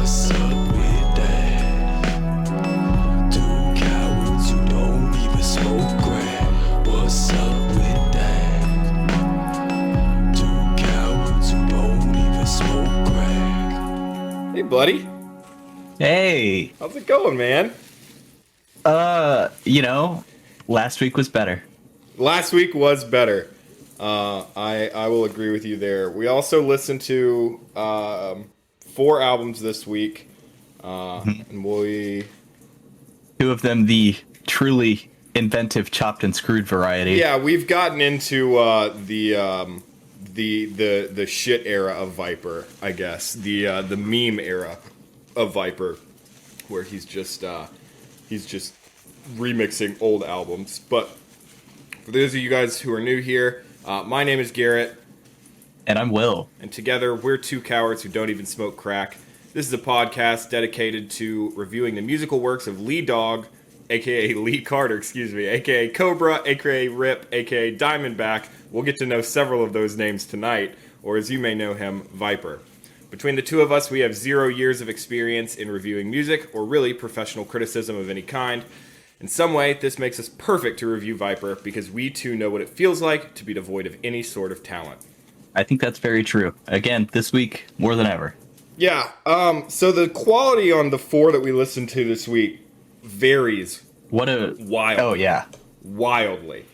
What's up with that? Two cowards who don't even smoke crack. What's up with that? Two cowards who don't even smoke crack. Hey, buddy. Hey, How's it going, man? last week was better. Last week was better. I will agree with you there. We also listened to 4 albums this week, and we 2 of them the truly inventive chopped and screwed variety. we've gotten into the shit era of Viper, I guess the meme era of Viper, where he's just remixing old albums. But for those of you guys who are new here, my name is Garrett. And I'm Will. And together, we're 2 cowards who don't even smoke crack. This is a podcast dedicated to reviewing the musical works of Lee Dog, a.k.a. Lee Carter, a.k.a. Cobra, a.k.a. Rip, a.k.a. Diamondback. We'll get to know several of those names tonight, or as you may know him, Viper. Between the 2 of us, we have 0 years of experience in reviewing music, or really professional criticism of any kind. In some way, this makes us perfect to review Viper, because we too know what it feels like to be devoid of any sort of talent. I think that's very true. Again, this week, more than ever. Yeah, so the quality on the 4 that we listened to this week varies Wild. Oh, yeah. wildly.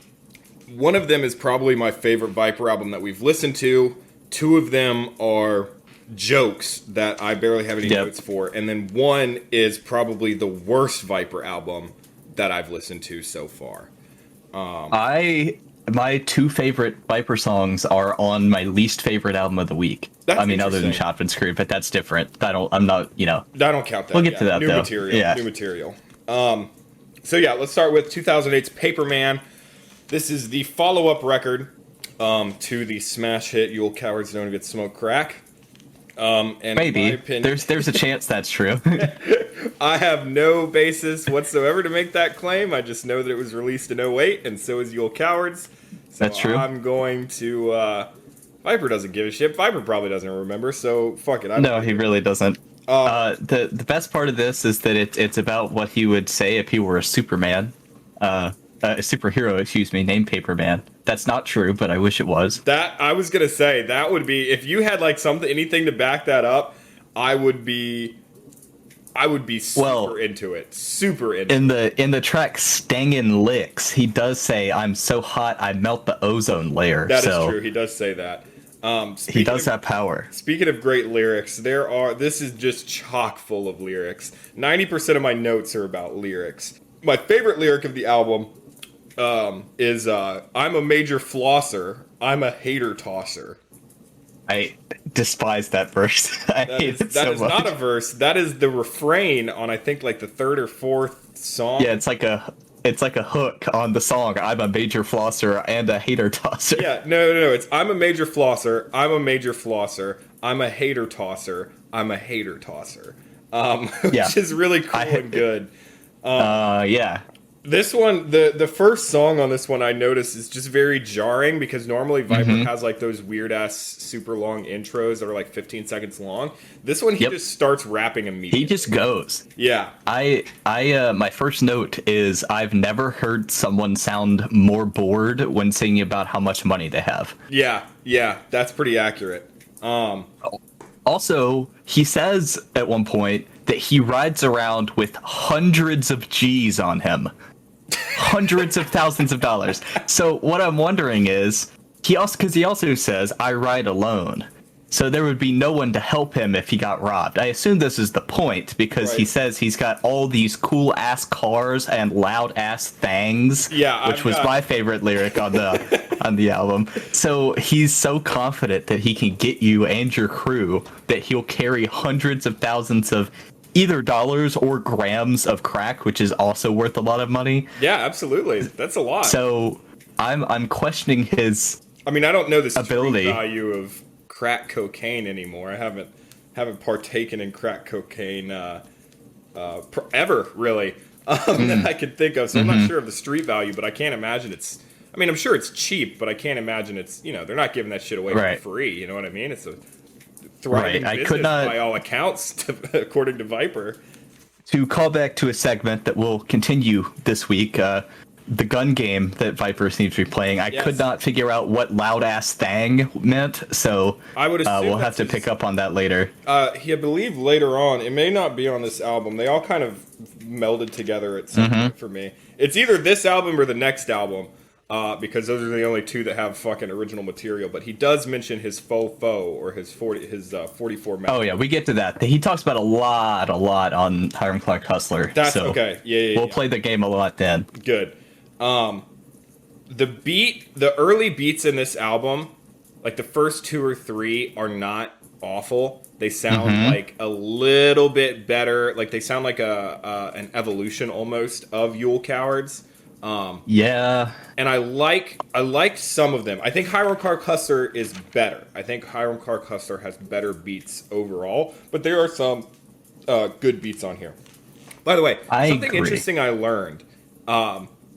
One of them is probably my favorite Viper album that we've listened to. 2 of them are jokes that I barely have any notes for. And then 1 is probably the worst Viper album that I've listened to so far. My 2 favorite Viper songs are on my least favorite album of the week. That's other than Chopped and Screwed, but that's different. I don't count that. We'll get to that, New though. material. Yeah. New material. So let's start with 2008's Paperman. This is the follow-up record to the smash hit "You'll Cowards Don't Get Smoke Crack." And maybe in my opinion, there's a chance that's true. I have no basis whatsoever to make that claim. I just know that it was released in '08, and so is "You'll Cowards." So that's true. I'm going to. Viper doesn't give a shit. Viper probably doesn't remember, so fuck it. No, he really doesn't. The best part of this is that it's about what he would say if he were a Superman, a superhero, named Paperman. That's not true, but I wish it was. That I was gonna say that would be, if you had like anything to back that up, I would be super into it. Super into it. In the track Stangin' Licks, he does say, "I'm so hot I melt the ozone layer." That is true. He does say that. He does have power. Speaking of great lyrics, this is just chock full of lyrics. 90% of my notes are about lyrics. My favorite lyric of the album is "I'm a major flosser, I'm a hater tosser." I despise that verse. I hate it so much. That is not a verse. That is the refrain on, I think, like the 3rd or 4th song. Yeah, it's like a hook on the song. I'm a major flosser and a hater tosser. Yeah, no. It's "I'm a major flosser, I'm a major flosser, I'm a hater tosser, I'm a hater tosser." Which is really cool and good. Yeah. This one, the first song on this one, I noticed is just very jarring, because normally Viper has like those weird ass super long intros that are like 15 seconds long. This one, he just starts rapping immediately. He just goes. Yeah. My first note is I've never heard someone sound more bored when singing about how much money they have. Yeah, that's pretty accurate. Also, he says at one point that he rides around with hundreds of G's on him. Hundreds of thousands of dollars. So what I'm wondering is, he also says, "I ride alone." So there would be no one to help him if he got robbed. I assume this is the point, because he says he's got all these cool ass cars and loud ass things. Yeah, which was my favorite lyric on the album. So he's so confident that he can get you and your crew that he'll carry hundreds of thousands of either dollars or grams of crack, which is also worth a lot of money. Yeah, absolutely. That's a lot. So I'm questioning his I don't know the street ability. value of crack cocaine anymore. I haven't partaken in crack cocaine ever, really, that I could think of. So I'm not sure of the street value, but I can't imagine it's. I'm sure it's cheap, but I can't imagine it's. They're not giving that shit away for free. You know what I mean? It's a thriving Right, I business could not- by all accounts, according to Viper. To call back to a segment that will continue this week, the gun game that Viper seems to be playing, I could not figure out what loud ass thang meant, so I would assume we'll have to pick up on that later. I believe later on, it may not be on this album. They all kind of melded together at some point for me. It's either this album or the next album, because those are the only two that have fucking original material. But he does mention his faux or his 44 method. Oh yeah, we get to that. He talks about a lot on Hiram Clarke Hustler. That's so okay. Yeah. We'll play the game a lot then. Good. The early beats in this album, like the first 2 or 3, are not awful. They sound like a little bit better. Like they sound like an evolution almost of Yule Cowards. Yeah. And I liked some of them. I think Hiram Clarke Hustler is better. I think Hiram Clarke Hustler has better beats overall, but there are some good beats on here. By the way, something interesting I learned.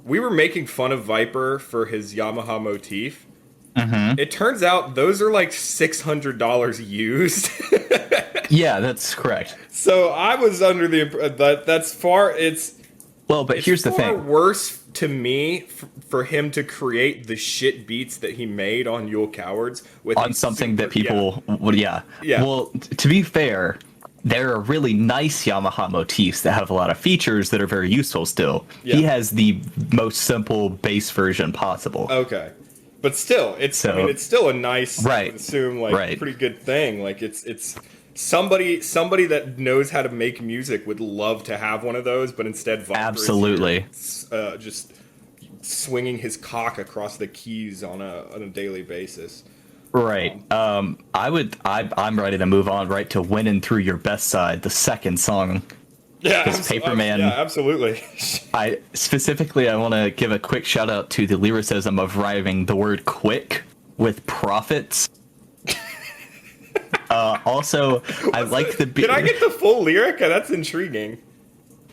We were making fun of Viper for his Yamaha motif. It turns out those are like $600 used. Yeah, that's correct. So I was under the that's far. But here's the thing. Worse to me for him to create the shit beats that he made on Yule Cowards on something that people would. Yeah. Well, to be fair, there are really nice Yamaha motifs that have a lot of features that are very useful still. Yeah. He has the most simple bass version possible. Okay. But still, it's still a nice, I would assume, pretty good thing. Like it's somebody that knows how to make music would love to have one of those, but instead Viper absolutely is just swinging his cock across the keys on a daily basis. Right. I'm ready to move on right to Winning Through Your Best Side, the second song. Yeah, Paperman. Yeah, absolutely. I want to give a quick shout out to the lyricism of rhyming the word "quick" with "profits." Also, I like the beat. Can I get the full lyric? That's intriguing.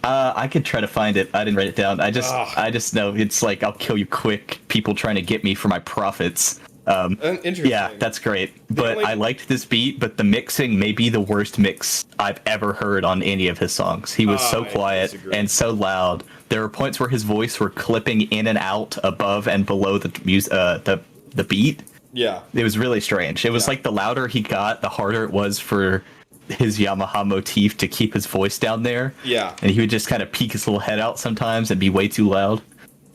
I could try to find it. I didn't write it down. I just know it's like, I'll kill you quick. People trying to get me for my profits. Interesting. Yeah, that's great. But I liked this beat, but the mixing may be the worst mix I've ever heard on any of his songs. He was so quiet and so loud. There were points where his voice were clipping in and out above and below the beat. Yeah. It was really strange. It was like the louder he got, the harder it was for his Yamaha motif to keep his voice down there. Yeah. And he would just kind of peek his little head out sometimes and be way too loud.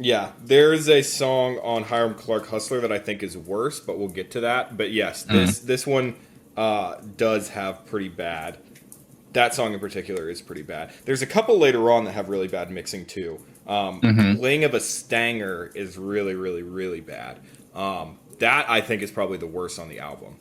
Yeah, there's a song on Hiram Clarke Hustler that I think is worse, but we'll get to that. But yes, this one does have pretty bad. That song in particular is pretty bad. There's a couple later on that have really bad mixing too. Bling of a Stanger is really, really, really bad. That I think is probably the worst on the album.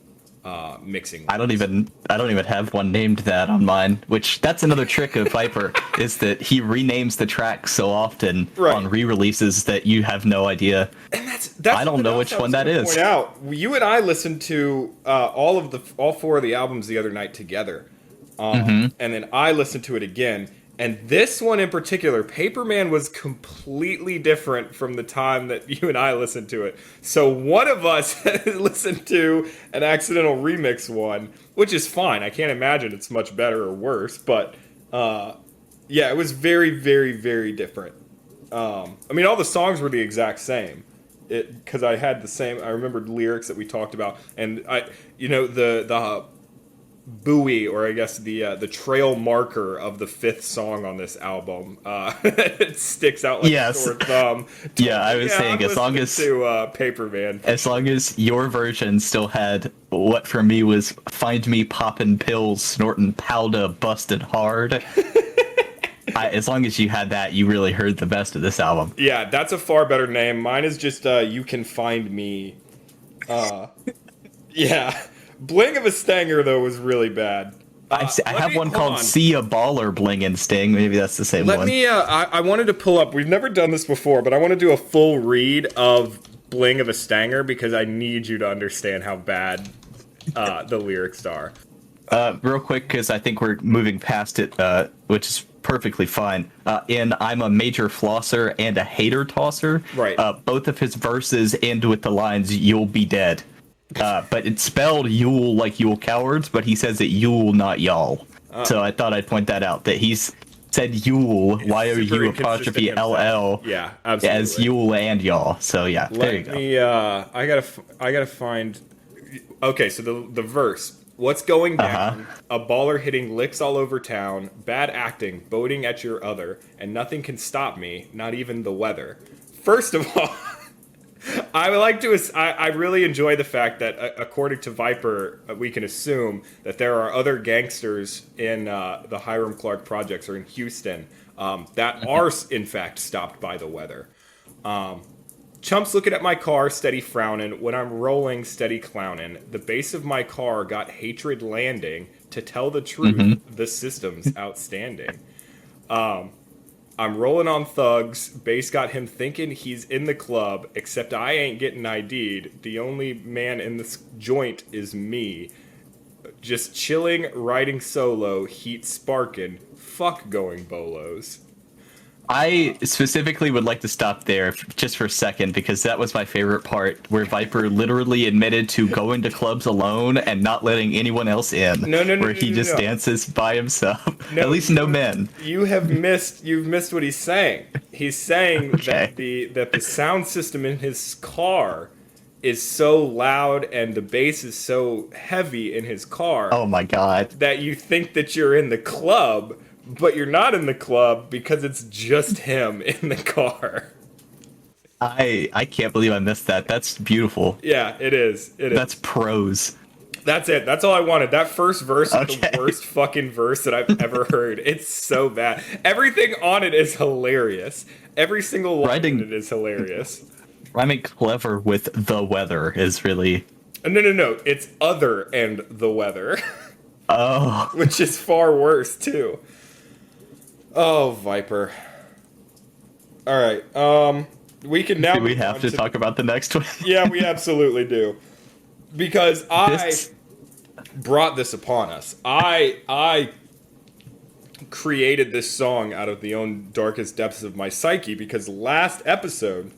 Mixing. I don't even have one named that on mine, which that's another trick of Viper is that he renames the tracks so often on re-releases that you have no idea. And that's I don't know which one that is. Point out, you and I listened to all 4 of the albums the other night together, and then I listened to it again. And this one in particular, Paperman, was completely different from the time that you and I listened to it. So one of us listened to an accidental remix one, which is fine. I can't imagine it's much better or worse. But, it was very, very, very different. I mean, all the songs were the exact same. Because I had the same... I remembered lyrics that we talked about. And, the buoy, or I guess the trail marker of the 5th song on this album, it sticks out like a sore thumb. Yeah, I was saying, as long as to Paperman, as long as your version still had what for me was "Find me poppin' pills, snorting powder, busted hard." As long as you had that, you really heard the best of this album. Yeah, that's a far better name. Mine is just "You Can Find Me." Yeah. Bling of a Stanger, though, was really bad. I have one called See a Baller Bling and Sting. Maybe that's the same one. Let me, I wanted to pull up, we've never done this before, but I want to do a full read of Bling of a Stanger because I need you to understand how bad the lyrics are. Real quick, because I think we're moving past it, which is perfectly fine. In I'm a Major Flosser and a Hater Tosser, right. Both of his verses end with the lines, "You'll be dead." But it's spelled Yule like Yule Cowards, but he says it Yule, not y'all. So I thought I'd point that out, that he's said Yule, Super Y-O-U inconsistent apostrophe himself. L-L, Yeah, absolutely. as Yule and y'all. So yeah, there you Let go. me. I gotta find. Okay, so the verse. What's going down? A baller hitting licks all over town. Bad acting, boating at your other, and nothing can stop me, not even the weather. First of all, I would like to. I really enjoy the fact that, according to Viper, we can assume that there are other gangsters in the Hiram Clarke projects or in Houston that are in fact stopped by the weather. Chumps looking at my car, steady frowning. When I'm rolling, steady clowning. The base of my car got hatred landing. To tell the truth, the system's outstanding. I'm rolling on thugs. Bass got him thinking he's in the club, except I ain't getting ID'd. The only man in this joint is me. Just chilling, riding solo, heat sparking. Fuck going bolos. I specifically would like to stop there just for a second, because that was my favorite part, where Viper literally admitted to going to clubs alone and not letting anyone else in. Where he just dances by himself. At least no men. You've missed what he's saying. He's saying that the sound system in his car is so loud and the bass is so heavy in his car. Oh my god. That you think that you're in the club, but you're not in the club because it's just him in the car. I can't believe I missed that. That's beautiful. Yeah, it is. That's prose. That's it. That's all I wanted. That first verse is the worst fucking verse that I've ever heard. It's so bad. Everything on it is hilarious. Every single line in it is hilarious. Rhyming clever with the weather is really... No. It's other and the weather. Oh. Which is far worse, too. Oh, Viper. All right. We can now... Do we have to talk about the next one? Yeah, we absolutely do. Because I brought this upon us. I created this song out of the own darkest depths of my psyche, because last episode,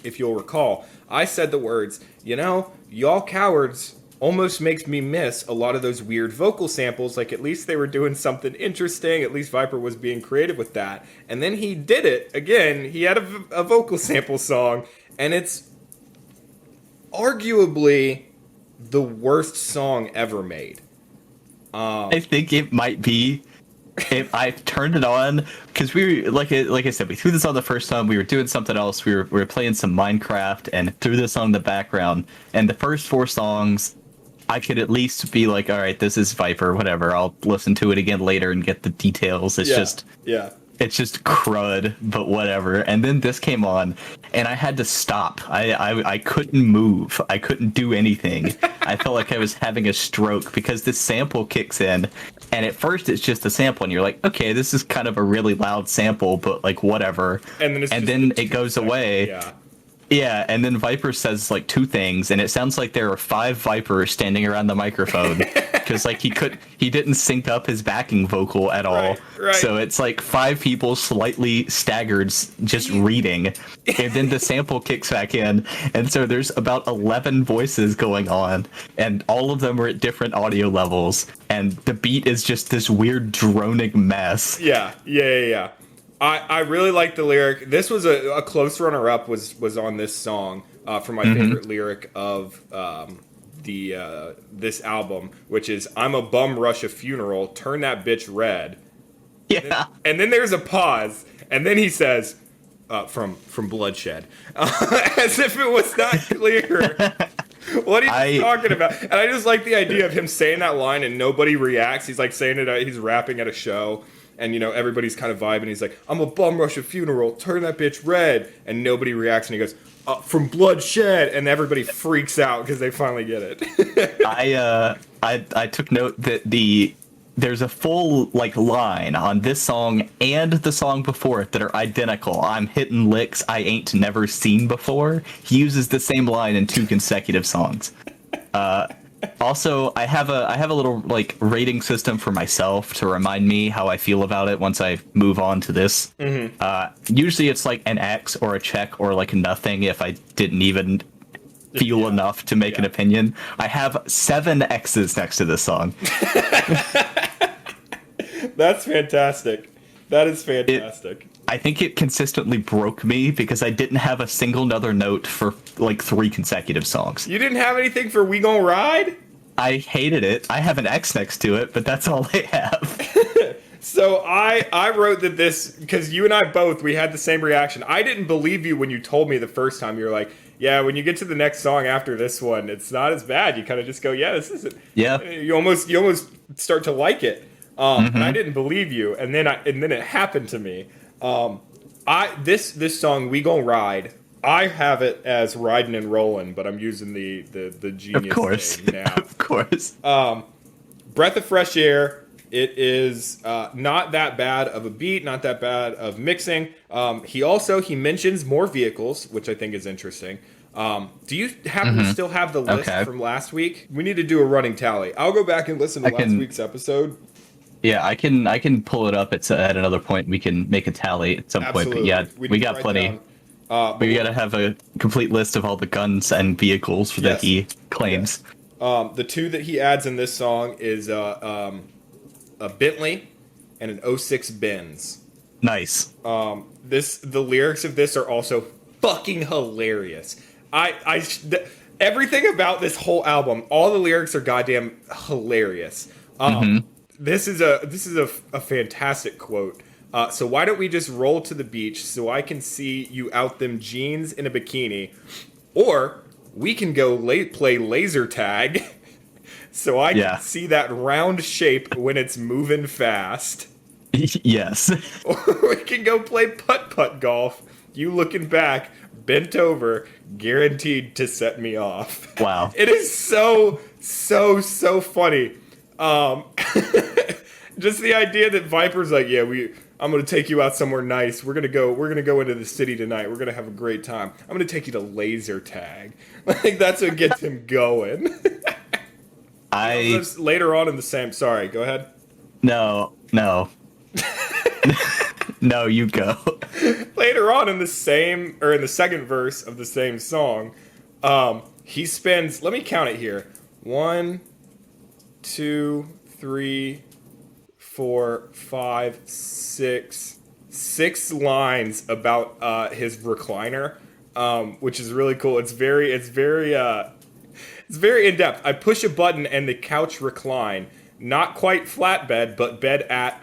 if you'll recall, I said the words, y'all cowards almost makes me miss a lot of those weird vocal samples. Like, at least they were doing something interesting. At least Viper was being creative with that. And then he did it again. He had a vocal sample song, and it's arguably the worst song ever made. I think it might be. I turned it on because we were like I said, we threw this on the first time. We were doing something else. We were playing some Minecraft and threw this on in the background. And the first 4 songs, I could at least be like, all right, this is Viper, whatever. I'll listen to it again later and get the details. It's just crud, but whatever. And then this came on, and I had to stop. I couldn't move. I couldn't do anything. I felt like I was having a stroke because this sample kicks in, and at first it's just a sample, and you're like, okay, this is kind of a really loud sample, but like whatever. And then it goes away. Yeah. Yeah, and then Viper says like 2 things, and it sounds like there are 5 Vipers standing around the microphone because like he didn't sync up his backing vocal at all. Right. So it's like 5 people slightly staggered just reading, and then the sample kicks back in, and so there's about 11 voices going on, and all of them are at different audio levels, and the beat is just this weird droning mess. Yeah. I really like the lyric. This was a close runner-up was on this song for my favorite lyric of this album, which is, I'm a bum rush a funeral, turn that bitch red. Yeah. And then there's a pause, and then he says, from Bloodshed. As if it was not clear what he's talking about. And I just like the idea of him saying that line and nobody reacts. He's like saying it, he's rapping at a show. And, everybody's kind of vibing. He's like, I'm a bum rush a funeral, turn that bitch red. And nobody reacts. And he goes, from Bloodshed. And everybody freaks out because they finally get it. I took note that there's a full line on this song and the song before it that are identical. I'm hitting licks I ain't never seen before. He uses the same line in 2 consecutive songs. Also, I have a little rating system for myself to remind me how I feel about it once I move on to this. Usually it's like an X or a check or like nothing if I didn't even feel enough to make an opinion. I have 7 X's next to this song. That's fantastic. That is fantastic. I think it consistently broke me because I didn't have a single other note for like 3 consecutive songs. You didn't have anything for We Gon' Ride? I hated it. I have an X next to it, but that's all I have. So I wrote that this, because you and I both, we had the same reaction. I didn't believe you when you told me the first time. You were like, yeah, when you get to the next song after this one, it's not as bad. You kind of just go, yeah, this isn't. Yeah. You almost start to like it. And I didn't believe you. And then it happened to me. This song, We Gon' Ride, I have it as Riding and Rollin', but I'm using the genius Of course. thing now. Of course. Breath of Fresh Air. It is not that bad of a beat, not that bad of mixing. He mentions more vehicles, which I think is interesting. Do you happen to still have the list from last week? We need to do a running tally. I'll go back and listen to last week's episode. Yeah, I can pull it up. It's at another point. We can make a tally at some point. But yeah, we got plenty. We got to have a complete list of all the guns and vehicles that he claims. The 2 that he adds in this song is a Bentley and an 06 Benz. Nice. The lyrics of this are also fucking hilarious. Everything about this whole album, all the lyrics are goddamn hilarious. This is a fantastic quote. So why don't we just roll to the beach so I can see you out them jeans in a bikini, or we can go play laser tag. So I can see that round shape when it's moving fast. Yes. Or we can go play putt-putt golf. You looking back, bent over, guaranteed to set me off. Wow. It is so funny. Just the idea that Viper's like, yeah, I'm gonna take you out somewhere nice. We're gonna go into the city tonight. We're gonna have a great time. I'm gonna take you to laser tag. Like that's what gets him going. Later on in the same. Sorry, go ahead. No. No, you go. Later on in the second verse of the same song, he spends. Let me count it here. 1, 2, 3, 4, 5, 6. 6 lines about his recliner, which is really cool. It's very in depth. I push a button and the couch recline. Not quite flatbed, but bed at ?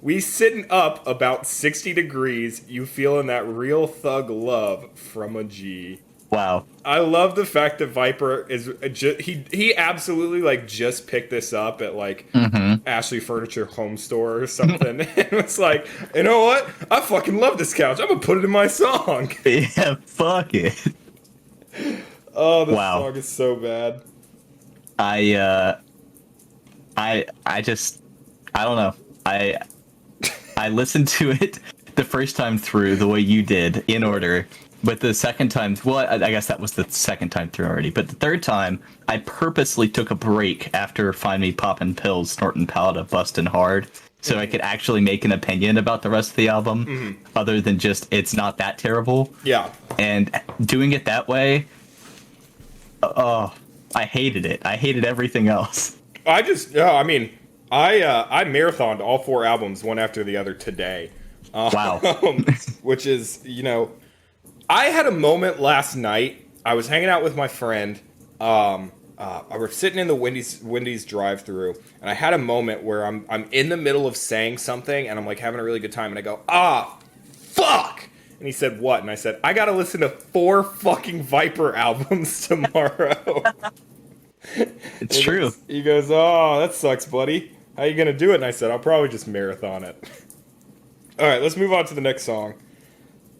We sitting up about 60 degrees. You feeling that real thug love from a G. Wow. I love the fact that Viper is he absolutely like just picked this up at like Ashley Furniture Home Store or something. And it's like, you know what? I fucking love this couch. I'm gonna put it in my song. Yeah, fuck it. Oh, this song is so bad. I don't know. I listened to it the first time through the way you did, in order. But the second time, well, I guess that was the second time through already. But the third time, I purposely took a break after Find Me Poppin' Pills, Snortin' Powder, Bustin' Hard, so I could actually make an opinion about the rest of the album, other than just, it's not that terrible. Yeah. And doing it that way, I hated it. I hated everything else. I marathoned all 4 albums one after the other today. Wow. Which is, I had a moment last night. I was hanging out with my friend. I was sitting in the Wendy's drive-thru, and I had a moment where I'm in the middle of saying something, and I'm like having a really good time, and I go, fuck! And he said, what? And I said, I gotta listen to 4 fucking Viper albums tomorrow. It's true. He goes, oh, that sucks, buddy. How you gonna do it? And I said, I'll probably just marathon it. All right, let's move on to the next song.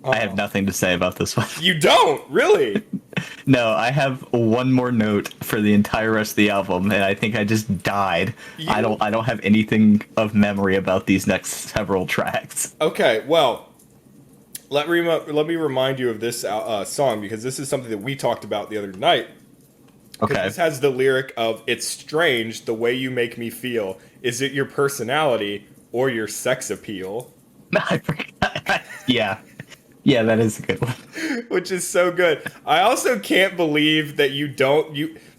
I have nothing to say about this one. You don't? Really? No, I have one more note for the entire rest of the album, and I think I just died. I don't have anything of memory about these next several tracks. Okay, well, let me remind you of this song, because this is something that we talked about the other night. Okay. This has the lyric of, it's strange the way you make me feel. Is it your personality or your sex appeal? I forgot. Yeah. Yeah, that is a good one. which is so good. I also can't believe that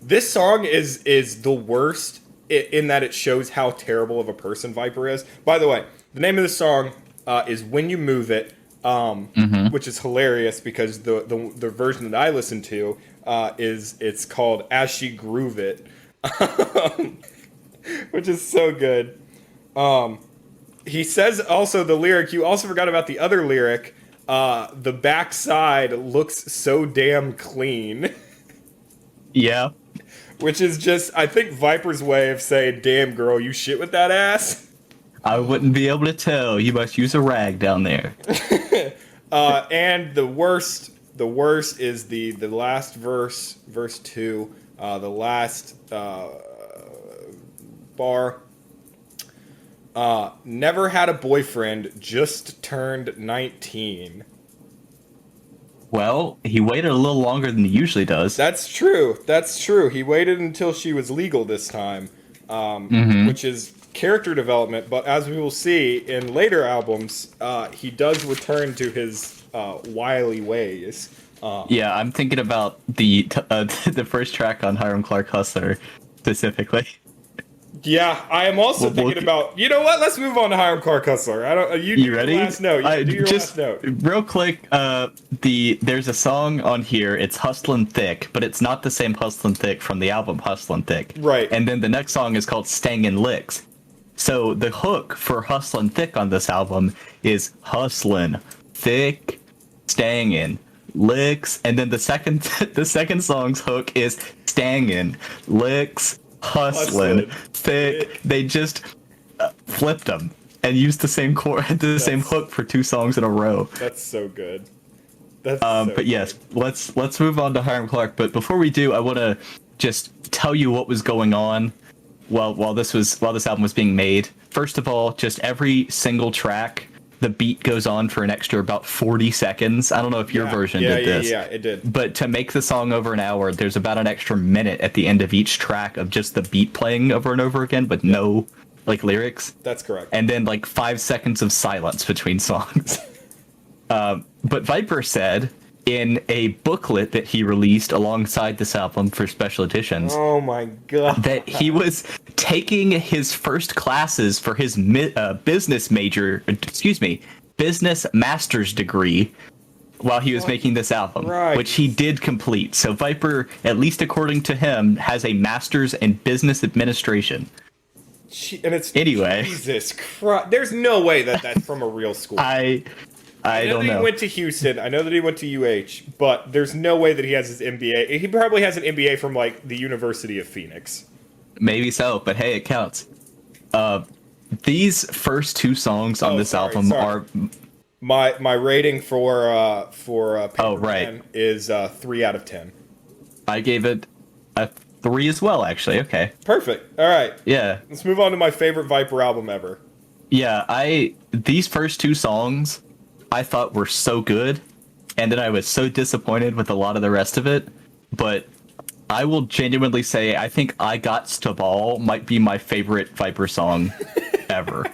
this song is the worst in that it shows how terrible of a person Viper is. By the way, the name of the song is When You Move It, which is hilarious because the version that I listen to it's called As She Groove It, which is so good. He says also the lyric, you also forgot about the other lyric, the backside looks so damn clean. Yeah. Which is just, I think, Viper's way of saying, damn girl, you shit with that ass. I wouldn't be able to tell. You must use a rag down there. And the worst is the last verse 2, the last bar. Never had a boyfriend, just turned 19. Well, he waited a little longer than he usually does. That's true. He waited until she was legal this time, which is character development. But as we will see in later albums, he does return to his wily ways. Yeah, I'm thinking about the first track on Hiram Clarke Hustler specifically. Yeah, I am also thinking about. You know what? Let's move on to Hiram Clarke Hustler. I don't. You ready? Your last note. Do your last note. Real quick. There's a song on here. It's Hustlin' Thick, but it's not the same Hustlin' Thick from the album Hustlin' Thick. Right. And then the next song is called Stangin' Licks. So the hook for Hustlin' Thick on this album is Hustlin' Thick, Stangin' Licks, and then the second song's hook is Stangin' Licks. Hustlin' Thick. They just flipped them and used the same same hook for 2 songs in a row. That's so good. But yes, let's move on to Hiram Clarke. But before we do, I want to just tell you what was going on while this album was being made. First of all, just every single track, the beat goes on for an extra about 40 seconds. I don't know if your version did this. Yeah, it did. But to make the song over an hour, there's about an extra minute at the end of each track of just the beat playing over and over again, but no lyrics. That's correct. And then 5 seconds of silence between songs. But Viper said in a booklet that he released alongside this album for special editions. Oh my god. That he was taking his first classes for his business master's degree while he was making this album, which he did complete. So Viper, at least according to him, has a master's in business administration. And it's anyway. Jesus Christ. There's no way that that's from a real school. I don't know. He went to Houston. I know that he went to UH, but there's no way that he has his MBA. He probably has an MBA from the University of Phoenix. Maybe so, but hey, it counts. These first 2 songs on this album are my rating for Paperman is 3 out of 10. I gave it a 3 as well, actually. Okay. Perfect. All right. Yeah. Let's move on to my favorite Viper album ever. Yeah, these first 2 songs I thought were so good, and then I was so disappointed with a lot of the rest of it. But I will genuinely say I think I Got to Ball might be my favorite Viper song ever.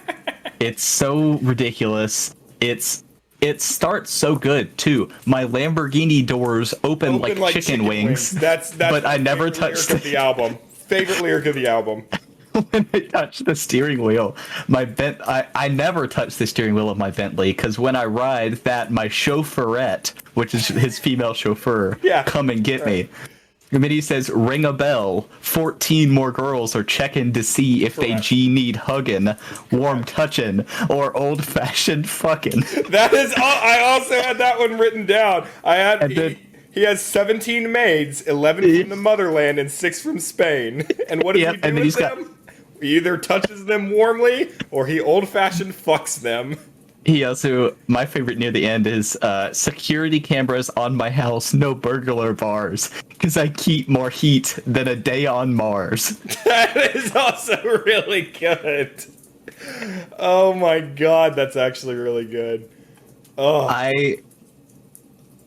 It's so ridiculous. It starts so good too. My Lamborghini doors open like chicken wings. That's but I never touched the album. Favorite lyric of the album. When I touch the steering wheel, I never touch the steering wheel of my Bentley because when I ride that, my chauffeurette, which is his female chauffeur, come and get me. And then he says, ring a bell. 14 more girls are checking to see if they need hugging, warm touching, or old fashioned fucking. That is all. I also had that one written down. He has 17 maids, 11 from the motherland, and 6 from Spain. And what does he do with them? He either touches them warmly, or he old-fashioned fucks them. He also, my favorite near the end is security cameras on my house, no burglar bars, because I keep more heat than a day on Mars. That is also really good. Oh my god, that's actually really good. Oh,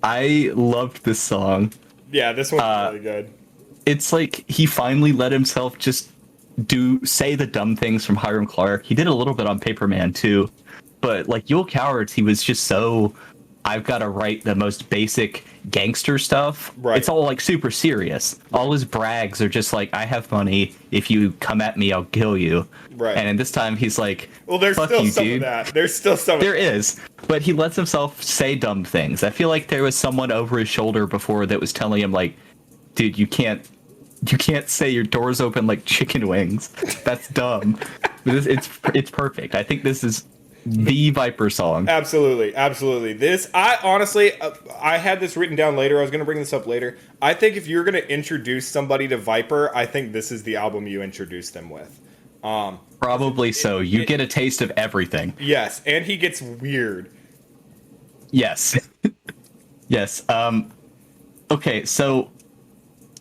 I loved this song. Yeah, this one's really good. It's like he finally let himself just say the dumb things from Hiram Clarke. He did a little bit on Paperman too, but Yule Cowards, he was just so I've got to write the most basic gangster stuff. Right. It's all like super serious. All his brags are just like, I have money. If you come at me, I'll kill you. Right. And this time he's like, well, there's fuck still you, some dude. of that. There's still some There of that. is, but he lets himself say dumb things. I feel like there was someone over his shoulder before that was telling him like, dude, you can't say your door's open like chicken wings. That's dumb. But it's perfect. I think this is the Viper song. Absolutely, absolutely. This, I honestly, I had this written down later. I was going to bring this up later. I think if you're going to introduce somebody to Viper, I think this is the album you introduce them with. Probably so. You get a taste of everything. Yes, and he gets weird. Yes. Yes. Okay, so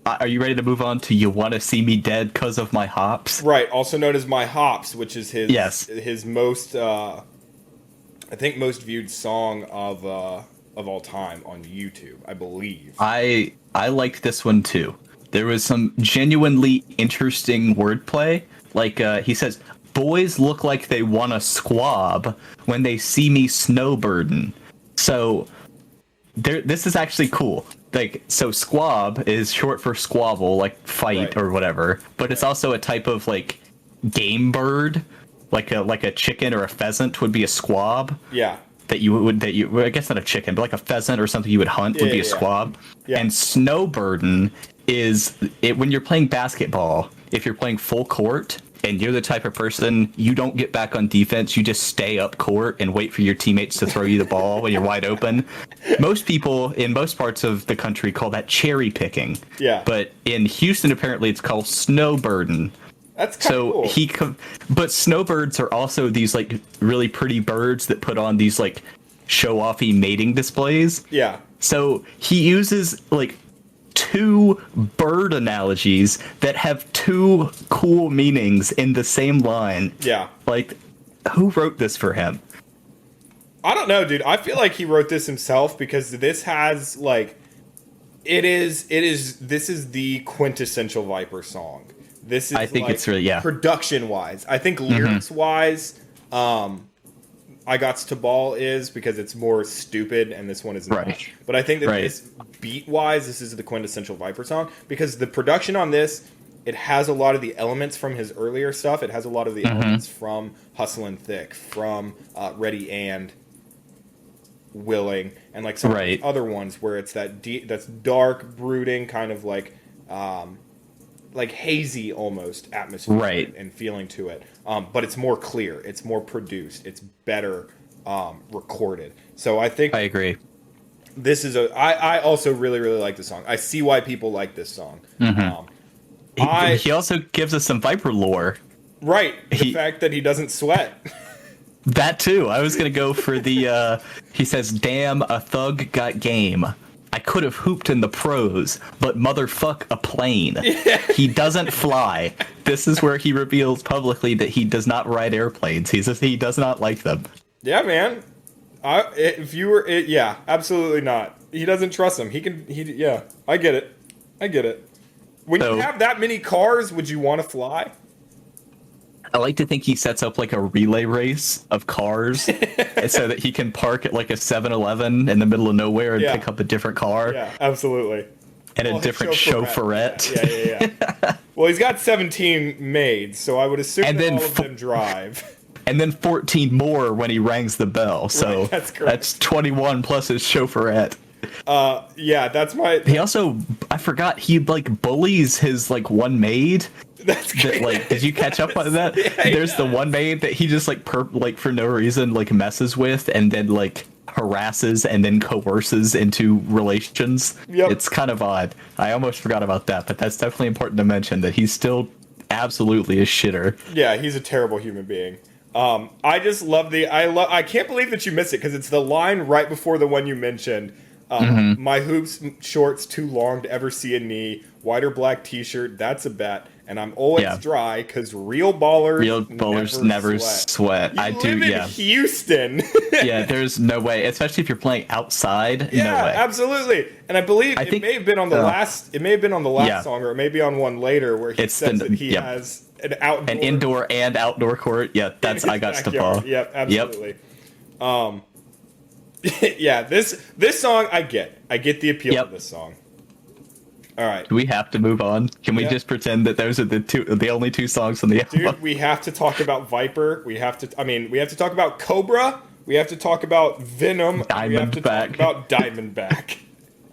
are you ready to move on to You Wanna See Me Dead 'Cause of My Hops? Right, also known as My Hops, which is his most, I think, most viewed song of all time on YouTube, I believe. I liked this one too. There was some genuinely interesting wordplay. Like he says, "Boys look like they want to squab when they see me snowbirding." So this is actually cool. Like, so squab is short for squabble, like fight Right. or whatever. But it's also a type of like game bird, like a chicken or a pheasant would be a squab. Yeah. Well, I guess not a chicken, but like a pheasant or something you would hunt would be a squab. Yeah. And snowbirding is it when you're playing basketball. If you're playing full court and you're the type of person, you don't get back on defense, you just stay up court and wait for your teammates to throw you the ball when you're wide open. Most people in most parts of the country call that cherry picking. Yeah. But in Houston, apparently it's called snowbirding. That's kind of cool. But snowbirds are also these like really pretty birds that put on these like show-offy mating displays. Yeah. So he uses like two bird analogies that have two cool meanings in the same line. Yeah. Like, who wrote this for him? I don't know, dude. I feel like he wrote this himself because this has like this is the quintessential Viper song. This is I think like, it's really, yeah. production wise. I think lyrics wise, I Gots to Ball is because it's more stupid and this one is not. Right. But I think that Right. this beat wise, this is the quintessential Viper song because the production on this, it has a lot of the elements from his earlier stuff. It has a lot of the elements from Hustlin' Thick, from Ready and Willing, and like some of the other ones where it's that's dark, brooding, kind of like hazy almost atmosphere and feeling to it. But it's more clear, it's more produced, it's better recorded. So I think I agree. This is I also really, really like this song. I see why people like this song. He also gives us some Viper lore. Right. The fact that he doesn't sweat. That too. I was going to go for the, he says, "Damn, a thug got game. I could have hooped in the pros, but motherfuck a plane." Yeah. He doesn't fly. This is where he reveals publicly that he does not ride airplanes. He does not like them. Yeah, man. Yeah, absolutely not. He doesn't trust them. Yeah, I get it. When you have that many cars, would you want to fly? I like to think he sets up like a relay race of cars so that he can park at like a 7-Eleven in the middle of nowhere and pick up a different car. Yeah, absolutely. And a different chauffeurette. Yeah. Well, he's got 17 maids, so I would assume that all of them drive. And then 14 more when he rings the bell. So that's 21 plus his chauffeurette. Yeah, that's my... He also, I forgot, he like bullies his like one maid. That's great. Like, did you catch up on that? There's the one maid that he just like for no reason like messes with and then like harasses and then coerces into relations. Yep. It's kind of odd. I almost forgot about that, but that's definitely important to mention that he's still absolutely a shitter. Yeah, he's a terrible human being. I just love I can't believe that you missed it because it's the line right before the one you mentioned. My hoops shorts too long to ever see a knee. White or black t-shirt, that's a bet. And I'm always dry because real ballers never sweat. You live in Houston. Yeah, there's no way, especially if you're playing outside. Yeah, no way. Absolutely. And I believe it may have been on the last. It may have been on the last song, or it may be on one later where he says that he has an indoor and outdoor court. Yeah, that's I got to ball. Yep, absolutely. Yeah, this song I get the appeal of this song. All right, Do we have to move on? Can we Yeah. just pretend that those are the only two songs on the album? dude, we have to talk about Viper. We have to talk about Cobra. We have to talk about Venom. And we have to talk Diamondback. about Diamondback.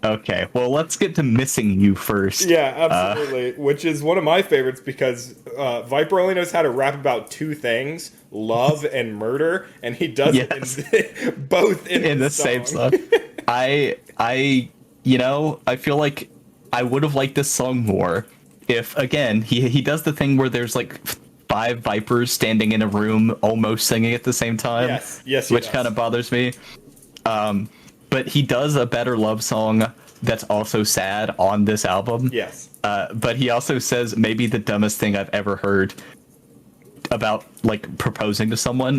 Okay, well, let's get to Missing You first. Yeah, absolutely. Which is one of my favorites because Viper only knows how to rap about two things: love and murder, and he does Yes. it in, both in The this same song. I feel like I would have liked this song more if, again, he does the thing where there's like 5 vipers standing in a room almost singing at the same time. Yes, he which does. kind of bothers me. But he does a better love song that's also sad on this album. Yes. But he also says maybe the dumbest thing I've ever heard about like proposing to someone.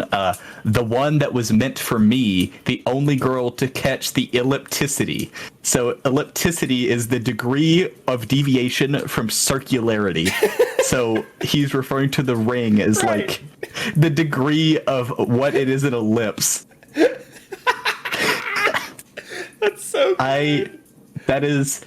The one that was meant for me, the only girl to catch the ellipticity. So ellipticity is the degree of deviation from circularity. So he's referring to the ring as Right. like the degree of what it is in ellipse. That's so good. That is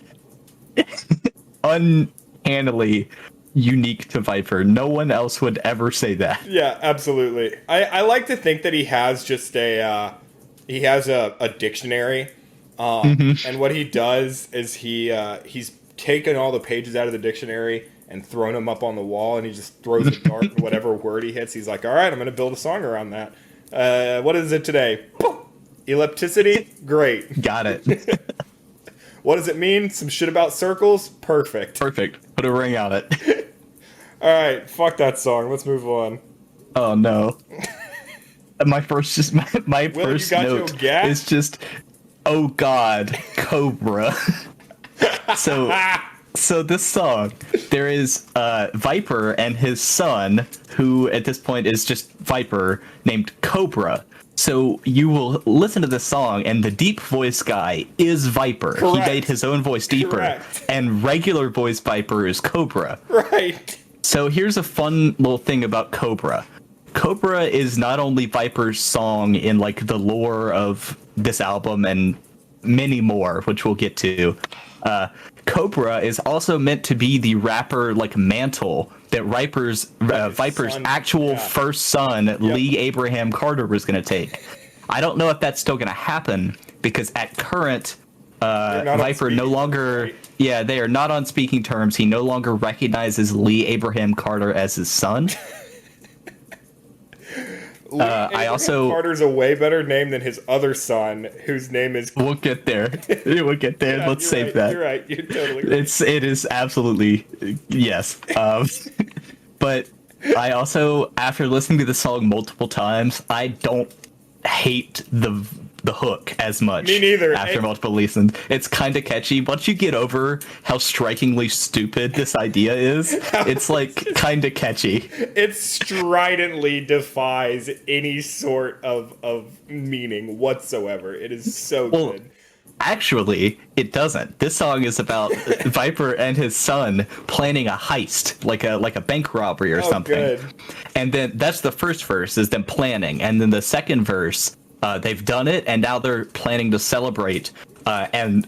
uncannily unique to Viper. No one else would ever say that. Yeah, absolutely. I like to think that he has just a dictionary, and what he does is he's taken all the pages out of the dictionary and thrown them up on the wall, and he just throws a dart and whatever word he hits, he's like, all right, I'm going to build a song around that. What is it today? Ellipticity? Great. Got it. What does it mean? Some shit about circles? Perfect. Perfect. Put a ring on it. All right, fuck that song. Let's move on. Oh no. My first Will, you got your note gas? is just, oh god, Cobra. So this song, there is Viper and his son, who at this point is just Viper, named Cobra. So you will listen to this song, and the deep voice guy is Viper. Correct. He made his own voice deeper. Correct. And regular voice Viper is Cobra. Right. So here's a fun little thing about Cobra. Cobra is not only Viper's song in like the lore of this album and many more, which we'll get to. Cobra is also meant to be the rapper like mantle that Viper's son, actual yeah. first son, Lee Abraham Carter, was going to take. I don't know if that's still going to happen because at current, They're not on Viper no speaking longer, terms, right? yeah, they are not on speaking terms. He no longer recognizes Lee Abraham Carter as his son. I also Carter's a way better name than his other son, whose name is. we'll get there. We'll get there. Yeah, Let's you're save right, that. You're right. You're totally right. It is absolutely yes. But I also, after listening to the song multiple times, I don't hate the hook as much. Me neither. After multiple listens, it's kind of catchy. Once you get over how strikingly stupid this idea is, it's like kind of catchy. It stridently defies any sort of meaning whatsoever. It is so Well, good. Actually, it doesn't. This song is about Viper and his son planning a heist, like a bank robbery or something. Good. And then that's the first verse is them planning, and then the second verse, they've done it, and now they're planning to celebrate. And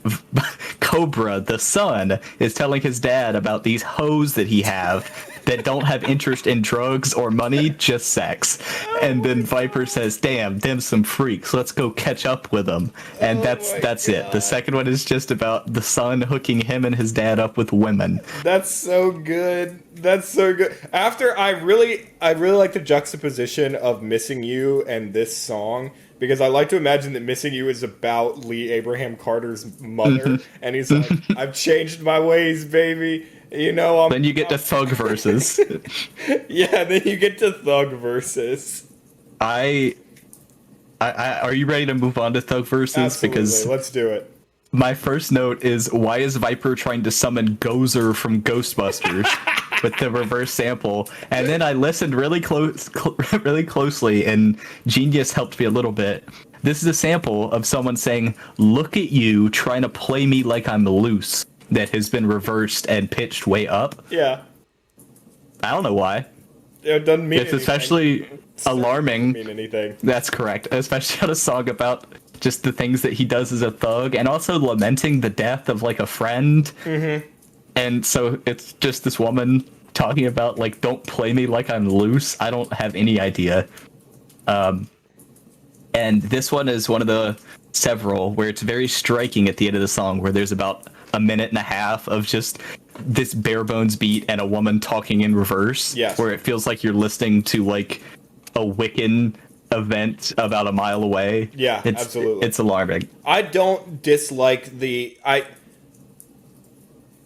Cobra, the son, is telling his dad about these hoes that he have that don't have interest in drugs or money, just sex. And then Viper says, "Damn, them some freaks. Let's go catch up with them." And that's it. The second one is just about the son hooking him and his dad up with women. That's so good. That's so good. After I really like the juxtaposition of Missing You and this song, because I like to imagine that Missing You is about Lee Abraham Carter's mother, and he's like, "I've changed my ways, baby. You know, Then you get to Thug verses. yeah." Then you get to Thug verses. I are you ready to move on to Thug verses? Absolutely. Because Let's do it. my first note is, why is Viper trying to summon Gozer from Ghostbusters with the reverse sample? And then I listened really closely, and Genius helped me a little bit. This is a sample of someone saying, "Look at you trying to play me like I'm loose," that has been reversed and pitched way up. Yeah. I don't know why. It doesn't mean It's anything. especially Certainly alarming. doesn't mean anything. That's correct, especially on a song about just the things that he does as a thug, and also lamenting the death of like a friend. Mm-hmm. And so it's just this woman talking about like, don't play me like I'm loose. I don't have any idea. And this one is one of the several where it's very striking at the end of the song, where there's about a minute and a half of just this bare bones beat and a woman talking in reverse. Yes. Where it feels like you're listening to like a Wiccan event about a mile away. Yeah, absolutely. It's alarming. I don't dislike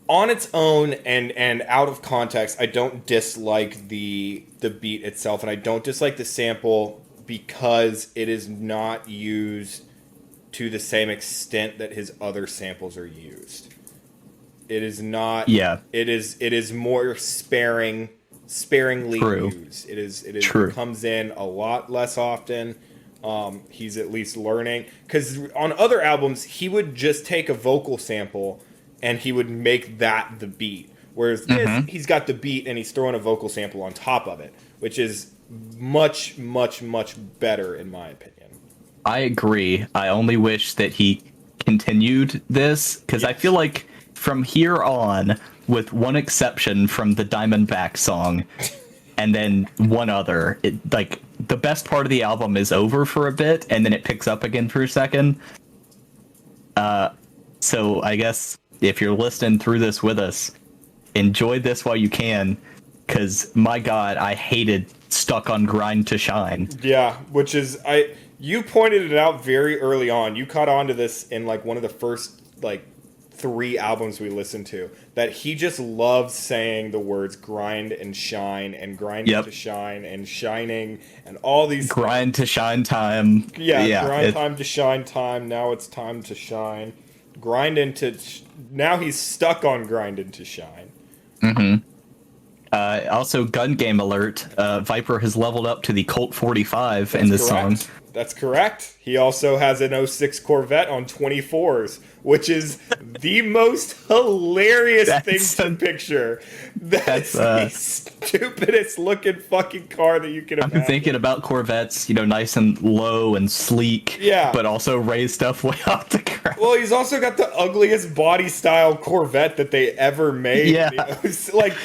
on its own and out of context, I don't dislike the beat itself, and I don't dislike the sample because it is not used to the same extent that his other samples are used. It is not. Yeah. It is more sparingly True. used. It True. comes in a lot less often. He's at least learning, because on other albums he would just take a vocal sample and he would make that the beat. Whereas this, he's got the beat and he's throwing a vocal sample on top of it, which is much, much, much better in my opinion. I agree. I only wish that he continued this, because I feel like from here on, with one exception from the Diamondback song, and then one other, like the best part of the album is over for a bit, and then it picks up again for a second. So I guess if you're listening through this with us, enjoy this while you can, because my God, I hated Stuck on Grind to Shine. Yeah, which is you pointed it out very early on. You caught on to this in like one of the first like 3 albums we listened to, that he just loves saying the words grind and shine and grind to shine and shining and all these grind to shine time. Grind time to shine time. Now it's time to shine. Grind into now he's stuck on grind into shine. Also, gun game alert. Viper has leveled up to the Colt 45 in this song. That's correct. He also has an 06 Corvette on 24s, which is the most hilarious thing to picture. That's the stupidest looking fucking car that you can imagine. I'm thinking about Corvettes, nice and low and sleek, but also raise stuff way off the ground. Well, he's also got the ugliest body style Corvette that they ever made. Yeah. It's like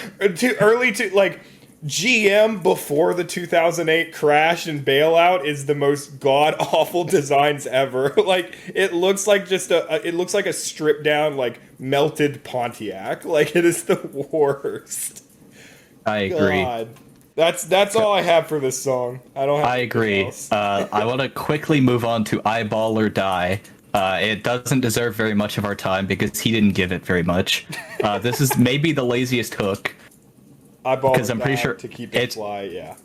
GM before the 2008 crash and bailout is the most god awful designs ever. Like it looks like a stripped down like melted Pontiac. Like it is the worst. I agree. God. That's all I have for this song. I don't have I agree. else. I want to quickly move on to Eyeball or Die. It doesn't deserve very much of our time because he didn't give it very much. This is maybe the laziest hook. Because I'm pretty sure to keep it fly,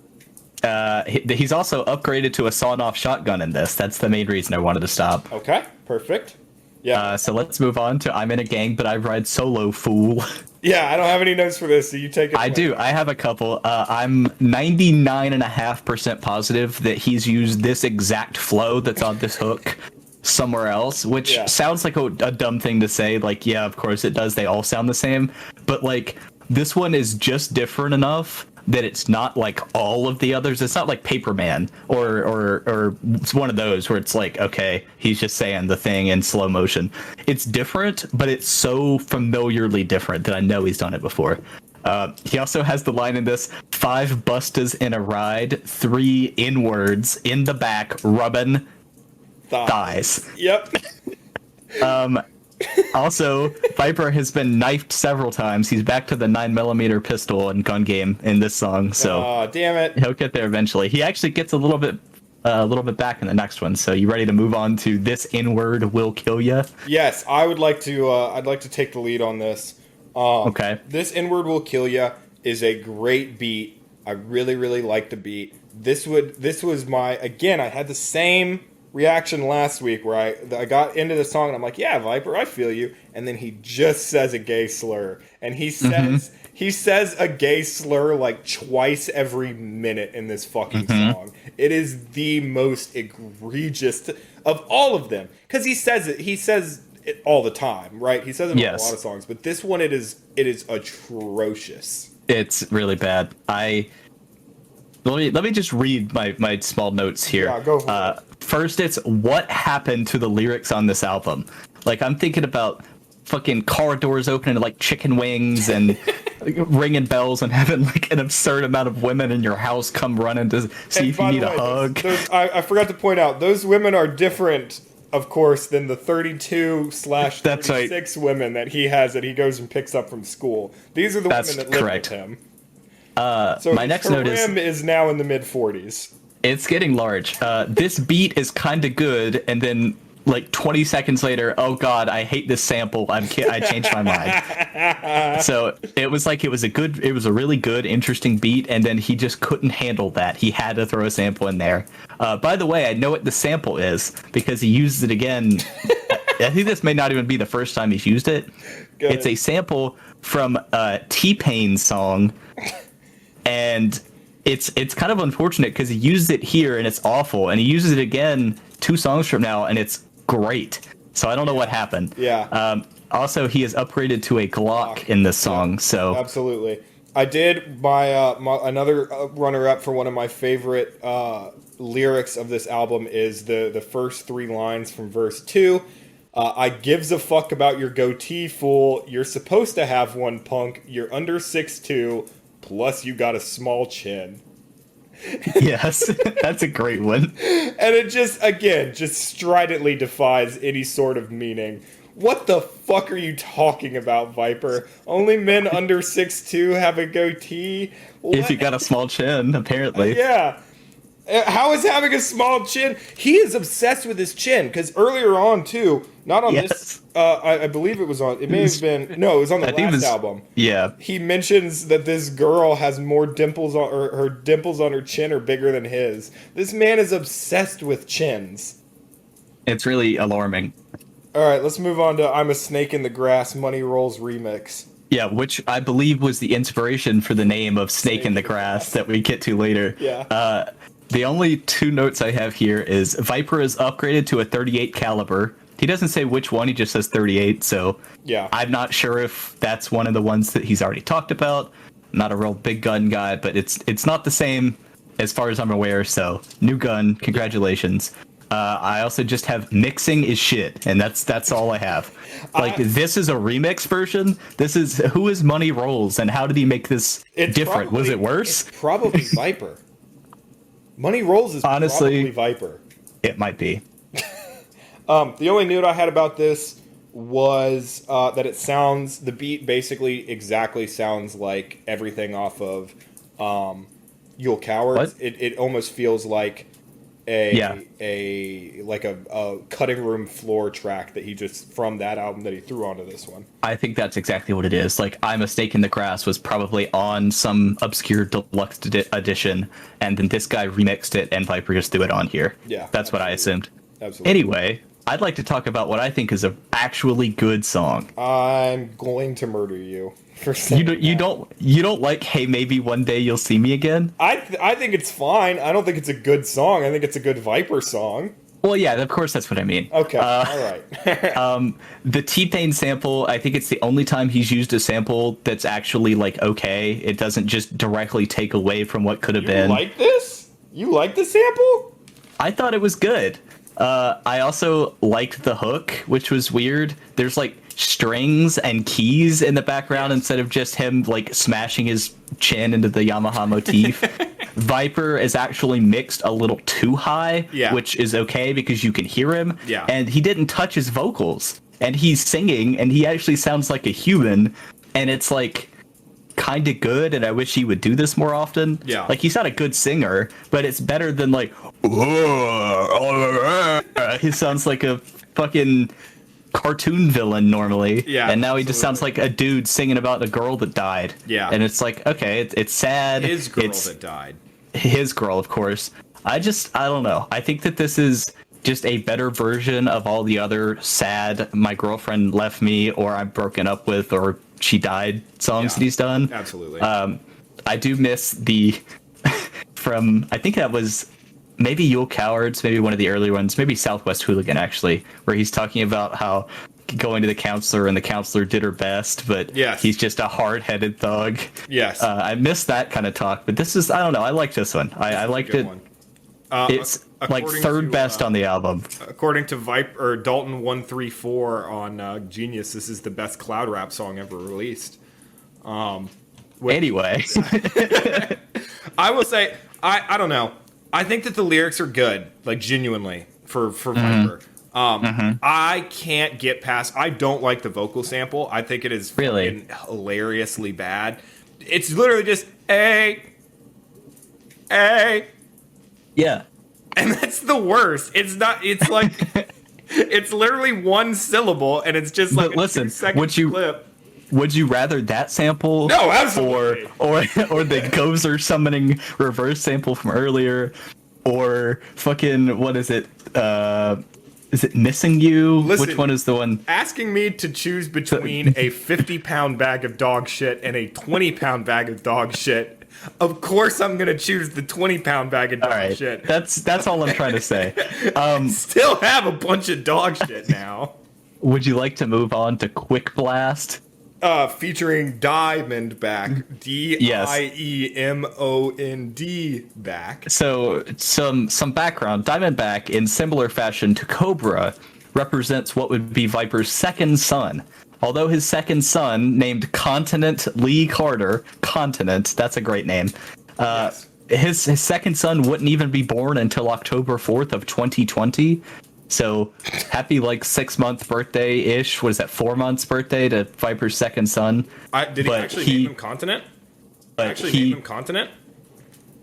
he's also upgraded to a sawn-off shotgun in this. That's the main reason I wanted to stop. Okay, perfect. Yeah. So let's move on to I'm in a gang, but I ride solo, fool. Yeah, I don't have any notes for this, so you take it. I do. I have a couple. I'm 99.5% positive that he's used this exact flow that's on this hook somewhere else, which sounds like a dumb thing to say. Like, yeah, of course it does. They all sound the same. But, like, this one is just different enough that it's not like all of the others. It's not like Paperman or it's one of those where it's like, okay, he's just saying the thing in slow motion. It's different, but it's so familiarly different that I know he's done it before. He also has the line in this: 5 bustas in a ride, 3 inwards in the back, rubbing thighs. Yep. Also, Viper has been knifed several times. He's back to the 9mm pistol and gun game in this song, so damn it, he'll get there eventually. He actually gets a little bit back in the next one. So, you ready to move on to This N-Word Will Kill Ya? Yes, I would like to. I'd like to take the lead on this. Okay. This N-Word Will Kill Ya is a great beat. I really, really like the beat. This was my, again, I had the same reaction last week where I got into the song and I'm like, yeah, Viper, I feel you. And then he just says a gay slur. And he says a gay slur like twice every minute in this fucking song. It is the most egregious of all of them. Because he says it all the time, right? He says it in a lot of songs. But this one, it is atrocious. It's really bad. Let me just read my small notes here. Yeah, go for it. First, it's what happened to the lyrics on this album. Like, I'm thinking about fucking car doors opening like chicken wings and ringing bells and having like an absurd amount of women in your house come running to see if you need a hug. I forgot to point out, those women are different, of course, than the 32/36 women that he has that he goes and picks up from school. These are the women that live with him. So my next note is now in the mid-40s. It's getting large. This beat is kind of good, and then like 20 seconds later, oh god, I hate this sample. I changed my mind. So it was a really good, interesting beat, and then he just couldn't handle that. He had to throw a sample in there. By the way, I know what the sample is because he used it again. I think this may not even be the first time he's used it. It's a sample from T-Pain's song, and it's kind of unfortunate because he used it here and it's awful, and he uses it again 2 songs from now and it's great. So I don't know what happened. Yeah. Also, he is upgraded to a Glock in this song. Yeah, so absolutely. I did my another runner-up for one of my favorite lyrics of this album is the first 3 lines from verse 2. I gives a fuck about your goatee, fool. You're supposed to have one, punk. You're under 6'2", plus you got a small chin. Yes, that's a great one. And it just stridently defies any sort of meaning. What the fuck are you talking about, Viper? Only men under 6'2" have a goatee? What? If you got a small chin, apparently. Yeah. How is having a small chin? He is obsessed with his chin, because earlier on, too, not on this, I believe it was on, it may have been, no, it was on the last album. Yeah. He mentions that this girl has more dimples on, or her dimples on her chin are bigger than his. This man is obsessed with chins. It's really alarming. All right, let's move on to I'm a Snake in the Grass, Money Rolls remix. Yeah, which I believe was the inspiration for the name of Snake in the Grass that we get to later. Yeah. The only 2 notes I have here is Viper is upgraded to a 38 caliber. He doesn't say which one, he just says 38, so yeah. I'm not sure if that's one of the ones that he's already talked about. I'm not a real big gun guy, but it's not the same as far as I'm aware, so new gun, congratulations. I also just have mixing is shit, and that's all I have. Like, this is a remix version. This is who is Money Rolls, and how did he make this different? Was it worse? It's probably Viper. Money Rolls is honestly probably Viper. It might be. The only note I had about this was that it sounds, the beat basically exactly sounds like everything off of Yule Cowards. What? It almost feels like a cutting room floor track that he just, from that album that he threw onto this one. I think that's exactly what it is. Like, I'm a Snake in the Grass was probably on some obscure deluxe edition, and then this guy remixed it and Viper just threw it on here. Yeah, that's what I assumed. Absolutely. Anyway, I'd like to talk about what I think is a actually good song. I'm going to murder you for saying you don't like Hey Maybe One Day You'll See Me Again? I think it's fine. I don't think it's a good song. I think it's a good Viper song. Well, yeah, of course that's what I mean. Okay, all right. The T-Pain sample, I think it's the only time he's used a sample that's actually, like, okay. It doesn't just directly take away from what could have been. You like this? You like the sample? I thought it was good. I also liked the hook, which was weird. There's, like, strings and keys in the background instead of just him, like, smashing his chin into the Yamaha motif. Viper is actually mixed a little too high, which is okay because you can hear him. Yeah. And he didn't touch his vocals. And he's singing, and he actually sounds like a human. And it's, like, kind of good, and I wish he would do this more often. Yeah. Like, he's not a good singer, but it's better than, like, he sounds like a fucking cartoon villain normally. Yeah. And now he just sounds like a dude singing about a girl that died. Yeah. And it's like, okay, it's sad. His girl that died. His girl, of course. I don't know. I think that this is just a better version of all the other sad my girlfriend left me, or I'm broken up with, or she died songs that he's done. Absolutely. I do miss the from, I think that was maybe Yule Cowards, maybe one of the early ones, maybe Southwest Hooligan actually, where he's talking about how going to the counselor and the counselor did her best, but he's just a hard-headed thug. Yes. I miss that kind of talk, but this is, I don't know, I like this one. I liked it. One. It's like third best on the album. According to Dalton 134 on Genius, this is the best cloud rap song ever released. Anyway, I will say I don't know. I think that the lyrics are good, like genuinely for Viper. I can't get past. I don't like the vocal sample. I think it is really hilariously bad. It's literally just a. Yeah. And that's the worst. It's not. It's like it's literally one syllable, and it's just like a 2-second clip. Would you rather that sample? No, absolutely. Or the Gozer summoning reverse sample from earlier, or fucking what is it? Is it Missing You? Listen, which one is the one? Asking me to choose between a 50-pound bag of dog shit and a 20-pound bag of dog shit. Of course, I'm gonna choose the 20-pound bag of dog shit. That's all I'm trying to say. Still have a bunch of dog shit now. Would you like to move on to Quick Blast? Featuring Diamondback, Diemond back. So some background. Diamondback, in similar fashion to Cobra, represents what would be Viper's second son. Although his second son, named Continent Lee Carter, Continent, that's a great name. Yes. His second son wouldn't even be born until October 4th of 2020. So happy 6-month birthday-ish. What is that, 4 months birthday to Viper's second son? Did he actually name him Continent? Name him Continent?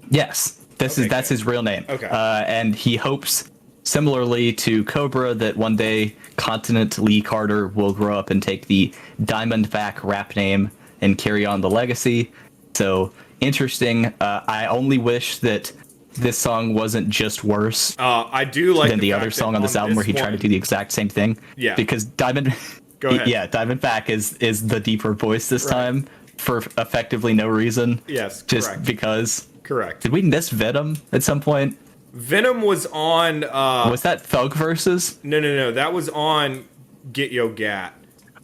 Yes. That's his real name. Okay. And he hopes, similarly to Cobra, that one day Continent Lee Carter will grow up and take the Diamondback rap name and carry on the legacy. So interesting. I only wish that this song wasn't just worse. I do like than the other song on this album where he tried to do the exact same thing. Yeah. Because Go ahead. Diamondback is the deeper voice this time for effectively no reason. Yes, just correct. because. Correct. Did we miss Venom at some point? Venom was on. Was that Thug Versus? No. That was on Get Yo Gat.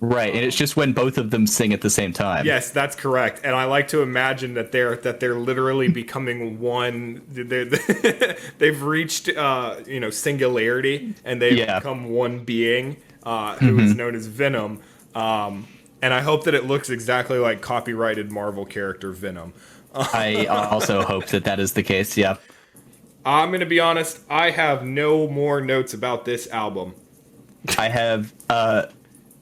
Right, and it's just when both of them sing at the same time. Yes, that's correct. And I like to imagine that they're literally becoming one. They've reached singularity, and they've become one being who is known as Venom. And I hope that it looks exactly like copyrighted Marvel character Venom. I also hope that is the case. Yeah. I'm gonna be honest. I have no more notes about this album. I have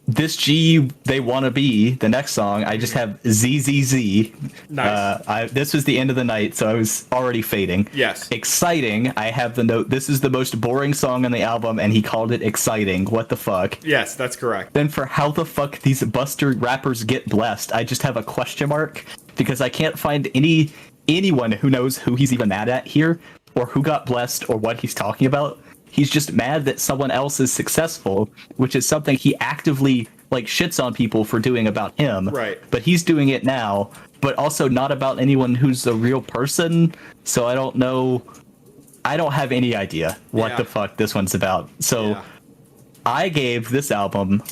This G They Wanna Be, the next song. I just have ZZZ. Nice. This was the end of the night, so I was already fading. Yes. Exciting. I have the note. This is the most boring song on the album, and he called it exciting. What the fuck? Yes, that's correct. Then for how the fuck these Buster rappers get blessed, I just have a question mark because I can't find anyone who knows who he's even mad at here, or who got blessed, or what he's talking about. He's just mad that someone else is successful, which is something he actively shits on people for doing about him. Right. But he's doing it now, but also not about anyone who's a real person. So I don't know. I don't have any idea what the fuck this one's about. So I gave this album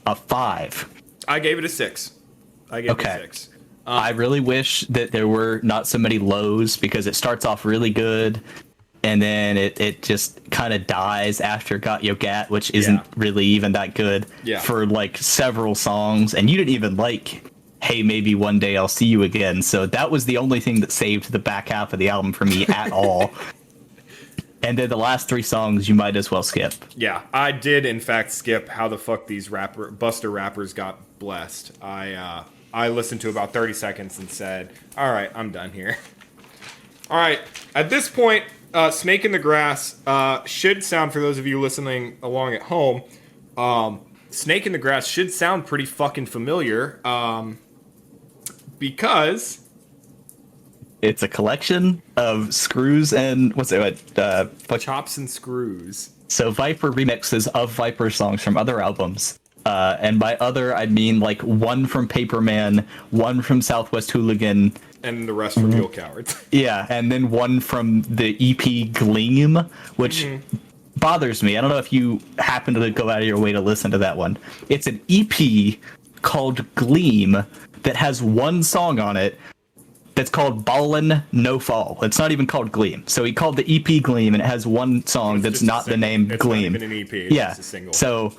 a 5. I gave it a 6. I gave it a 6. I really wish that there were not so many lows because it starts off really good. And then it just kind of dies after Got Yo Gat, which isn't really even that good for several songs. And you didn't even Hey, Maybe One Day I'll See You Again. So that was the only thing that saved the back half of the album for me at all. And then the last 3 songs you might as well skip. Yeah, I did in fact skip How the Fuck These Buster Rappers Got Blessed. I listened to about 30 seconds and said, all right, I'm done here. All right, at this point, Snake in the Grass should sound, for those of you listening along at home, Snake in the Grass should sound pretty fucking familiar because it's a collection of screws and chops and screws. So Viper remixes of Viper songs from other albums. And by other, I mean one from Paperman, one from Southwest Hooligan, and the rest from Mule Cowards. Yeah, and then one from the EP Gleam, which bothers me. I don't know if you happen to go out of your way to listen to that one. It's an EP called Gleam that has one song on it that's called Ballin' No Fall. It's not even called Gleam. So he called the EP Gleam, and it has one song that's not the name it's Gleam. It's not even an EP. It's yeah. just a single. So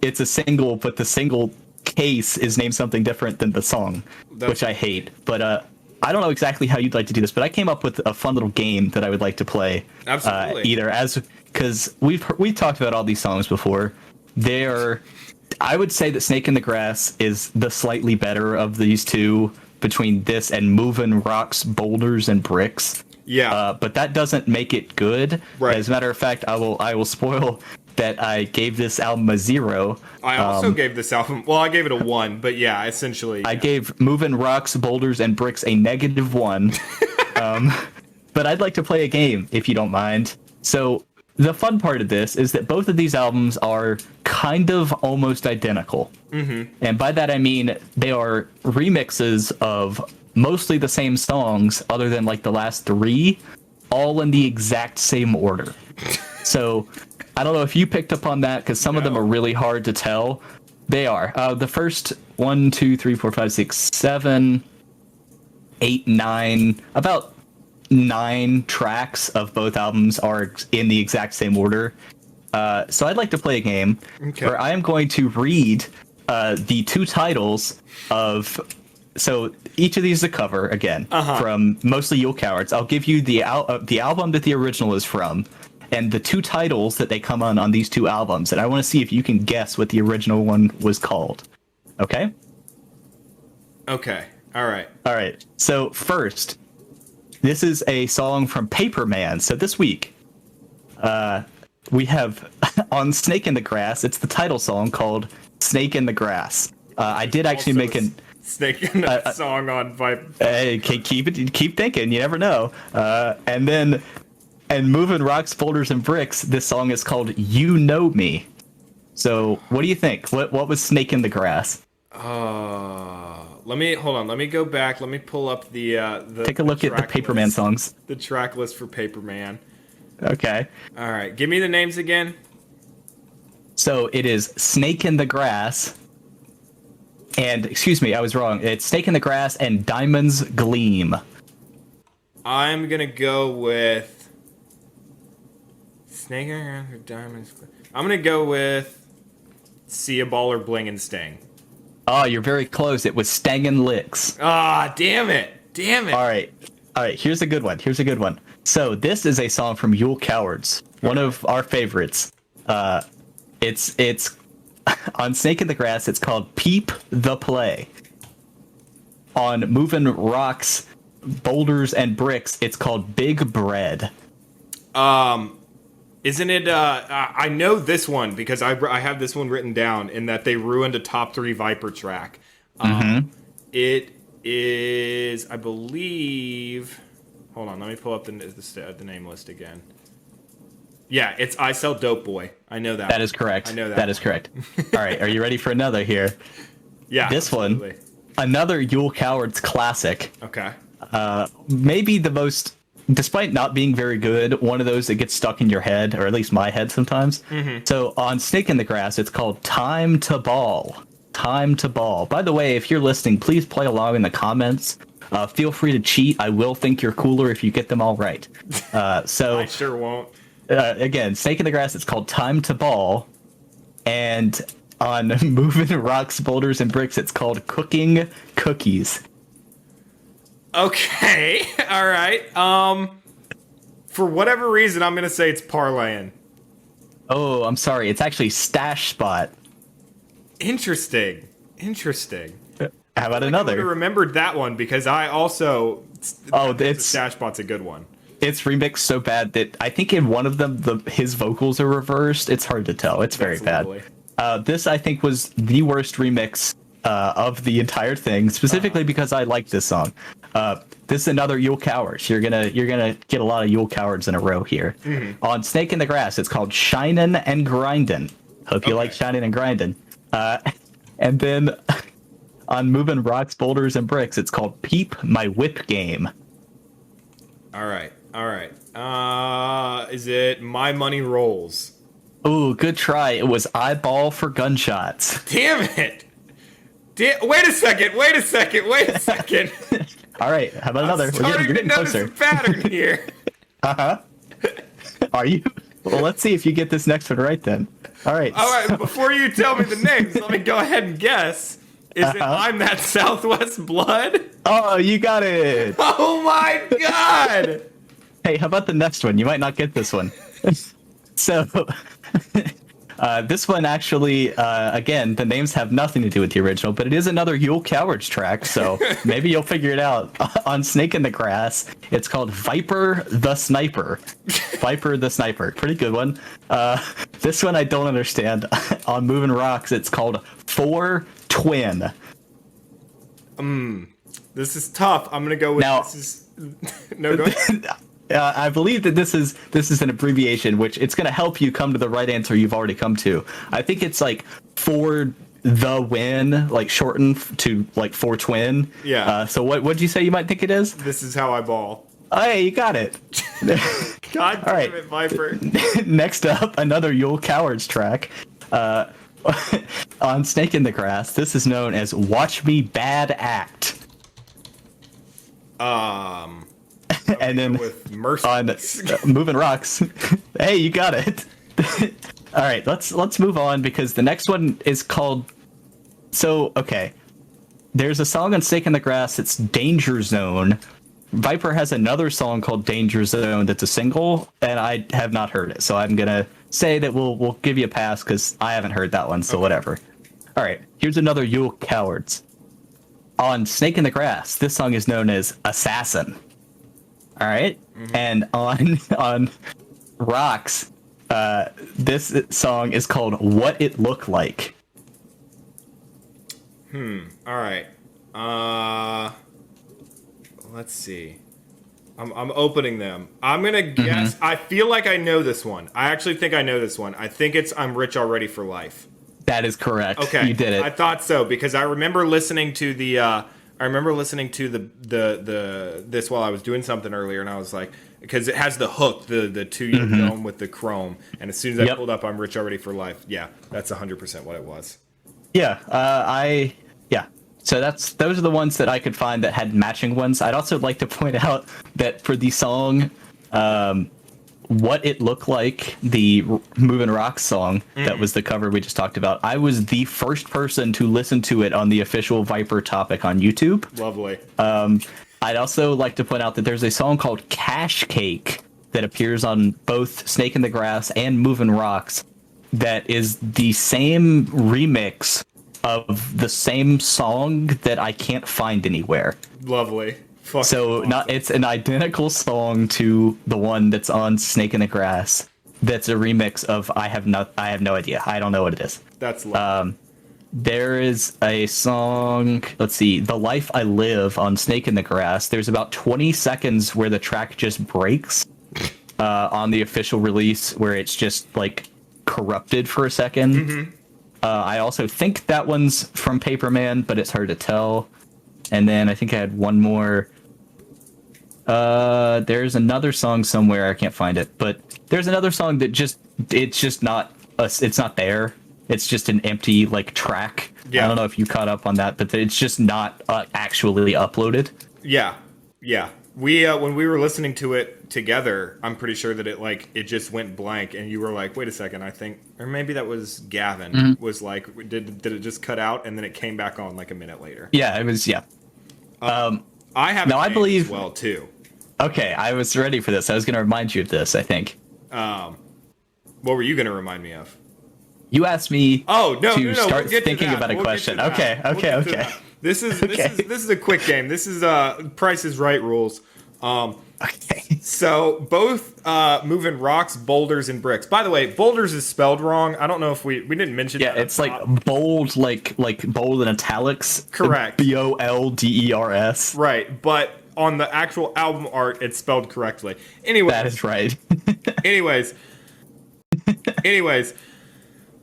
it's a single, but the single case is named something different than the song, which I hate. But I don't know exactly how you'd like to do this, but I came up with a fun little game that I would like to play. Absolutely. Because we've talked about all these songs before. I would say that Snake in the Grass is the slightly better of these two between this and Movin Rocks, Boulders, and Bricks. Yeah. But that doesn't make it good. Right. As a matter of fact, I will spoil that I gave this album a 0. I also gave this album, well, I gave it a 1, but yeah, essentially. I gave Movin Rocks, Boulders, and Bricks a -1. But I'd like to play a game, if you don't mind. So the fun part of this is that both of these albums are kind of almost identical. Mm-hmm. And by that I mean they are remixes of mostly the same songs, other than like the last 3, all in the exact same order. So I don't know if you picked up on that, because some of them are really hard to tell. They are. The first 1, 2, 3, 4, 5, 6, 7, 8, 9, about 9 tracks of both albums are in the exact same order. So I'd like to play a game where I am going to read the 2 titles of... So each of these is a cover, again, from mostly Yule Cowards. I'll give you the album that the original is from, and the 2 titles that they come on these 2 albums. And I want to see if you can guess what the original one was called. Okay? Okay. All right. So first, this is a song from Paperman. So this week, we have on Snake in the Grass, it's the title song called Snake in the Grass. I did actually make an... Snake in a song on Vibe. Hey, keep thinking. You never know. And Movin Rocks, Boulders, and Bricks, this song is called You Know Me. So what do you think? What was Snake in the Grass? Let me go back. Let me pull up the Take a look at the Paperman list, songs. The track list for Paperman. Okay. All right. Give me the names again. So it is Snake in the Grass. And, excuse me, I was wrong. It's Snake in the Grass and Diamonds Gleam. I'm going to go with... Snake in the Grass or Diamonds Gleam. I'm going to go with... See a Baller Bling and Sting. Oh, you're very close. It was Stang and Licks. Ah, damn it. All right. Here's a good one. So this is a song from Yule Cowards, one of our favorites. It's on Snake in the Grass. It's called Peep the Play. On Movin Rocks, Boulders, and Bricks, it's called Big Bread. Isn't it? I know this one because I have this one written down in that they ruined a top 3 Viper track. It is, I believe. Hold on, let me pull up the name list again. Yeah, it's I Sell Dope Boy. I know that. That is correct. I know that. That is correct. All right, are you ready for another here? Yeah. This absolutely. one, another Yule Cowards classic. Okay. Maybe the most. Despite not being very good, one of those that gets stuck in your head, or at least my head sometimes. Mm-hmm. So on Snake in the Grass, it's called Time to Ball. Time to Ball. By the way, if you're listening, please play along in the comments. Feel free to cheat. I will think you're cooler if you get them all right. So I sure won't. Again, Snake in the Grass, it's called Time to Ball. And on Movin Rocks, Boulders, and Bricks, it's called Cooking Cookies. Okay, all right. For whatever reason, I'm gonna say it's Parlaying. Oh, I'm sorry. It's actually Stash Spot. Interesting. How about I would another? have remembered that one because I also. It's Stash Spot's a good one. It's remixed so bad that I think in one of them his vocals are reversed. It's hard to tell. It's very Absolutely. bad. This I think was the worst remix of the entire thing, specifically because I like this song. This is another Yule Cowards. You're gonna get a lot of Yule Cowards in a row here. Mm-hmm. On Snake in the Grass, it's called Shinin' and Grindin'. Hope you like Shinin' and Grindin'. And then on Movin Rocks, Boulders, and Bricks, it's called Peep My Whip Game. All right. Is it My Money Rolls? Ooh, good try. It was Eyeball for Gunshots. Damn it! Wait a second. All right, how about another? I'm starting You're to getting notice closer. a pattern here. Are you? Well, let's see if you get this next one right then. All right. All right, before you tell me the names, let me go ahead and guess. Is it I'm That Southwest Blood? Oh, you got it. Oh my god! Hey, how about the next one? You might not get this one. So, this one actually, again, the names have nothing to do with the original, but it is another Yule Cowards track, so maybe you'll figure it out. On Snake in the Grass, it's called Viper the Sniper. Viper the Sniper. Pretty good one. This one I don't understand. On Movin Rocks, it's called Four Twin. This is tough. I'm gonna go with Now- this is no go ahead. I believe that this is an abbreviation, which it's going to help you come to the right answer you've already come to. I think it's like for the win, like shortened to like for twin. Yeah. So what did you say you might think it is? This is how I ball. Oh, hey, you got it. God damn All right. it, Viper. Next up, another Yule Cowards track. On Snake in the Grass, this is known as "Watch Me Bad Act." And then with on Merciless. Movin Rocks. Hey, you got it. All right, let's move on because the next one is called. So okay, there's a song on Snake in the Grass. It's Danger Zone. Viper has another song called Danger Zone that's a single, and I have not heard it. So I'm gonna say that we'll give you a pass because I haven't heard that one. So whatever. All right, here's another Yule Cowards. On Snake in the Grass, this song is known as Assassin. All right, and on Rocks, this song is called "What It Looked Like." All right. Let's see. I'm opening them. I'm gonna guess. I feel like I know this one. I actually think I know this one. I think it's "I'm Rich Already for Life." That is correct. Okay, you did it. I thought so because I remember listening to the this while I was doing something earlier, and I was like, because it has the hook, the two-year dome with the chrome, and as soon as I pulled up "I'm Rich Already for Life," yeah, that's 100% what it was. Yeah, yeah. So those are the ones that I could find that had matching ones. I'd also like to point out that for the song, "What It Looked Like," the Movin' Rocks song that was the cover we just talked about, I was the first person to listen to it on the official Viper topic on YouTube. Lovely. I'd also like to point out that there's a song called "Cash Cake" that appears on both Snake in the Grass and Movin' Rocks that is the same remix of the same song that I can't find anywhere. Lovely. Fucking So awesome. it's an identical song to the one that's on Snake in the Grass. That's a remix of I have no idea. I don't know what it is. That's lovely. There is a song, let's see, "The Life I Live" on Snake in the Grass. There's about 20 seconds where the track just breaks on the official release, where it's just like corrupted for a second. I also think that one's from Paperman, but it's hard to tell. And then I think I had one more. There's another song somewhere, I can't find it, but there's another song that it's not there. It's just an empty like track. Yeah. I don't know if you caught up on that, but it's just not actually uploaded. Yeah. We when we were listening to it together, I'm pretty sure that it just went blank, and you were like, "Wait a second, I think," or maybe that was Gavin was like, "Did it just cut out?" And then it came back on like a minute later. Yeah, it was. Yeah. I have. Now, I believe- as well too. Okay, I was ready for this. I was going to remind you of this, I think. What were you going to remind me of? You asked me to start we'll get to thinking that. about a We'll question. get to that. We'll get to that. This is a quick game. This is Price is Right rules. Okay. So both Movin' Rocks, Boulders, and Bricks. By the way, Boulders is spelled wrong. I don't know if we didn't mention. Yeah, that it's like bold, like bold in italics. Correct. BOLDERS. Right, but on the actual album art, it's spelled correctly. Anyway, That is right. Anyways,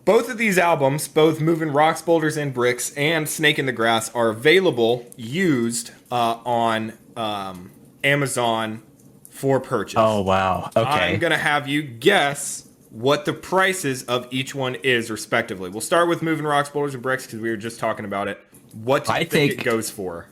both of these albums, both Movin' Rocks, Boulders, and Bricks, and Snake in the Grass, are available used on Amazon for purchase. Oh wow. Okay. I'm gonna have you guess what the prices of each one is, respectively. We'll start with Movin' Rocks, Boulders, and Bricks because we were just talking about it. What do you think it goes for?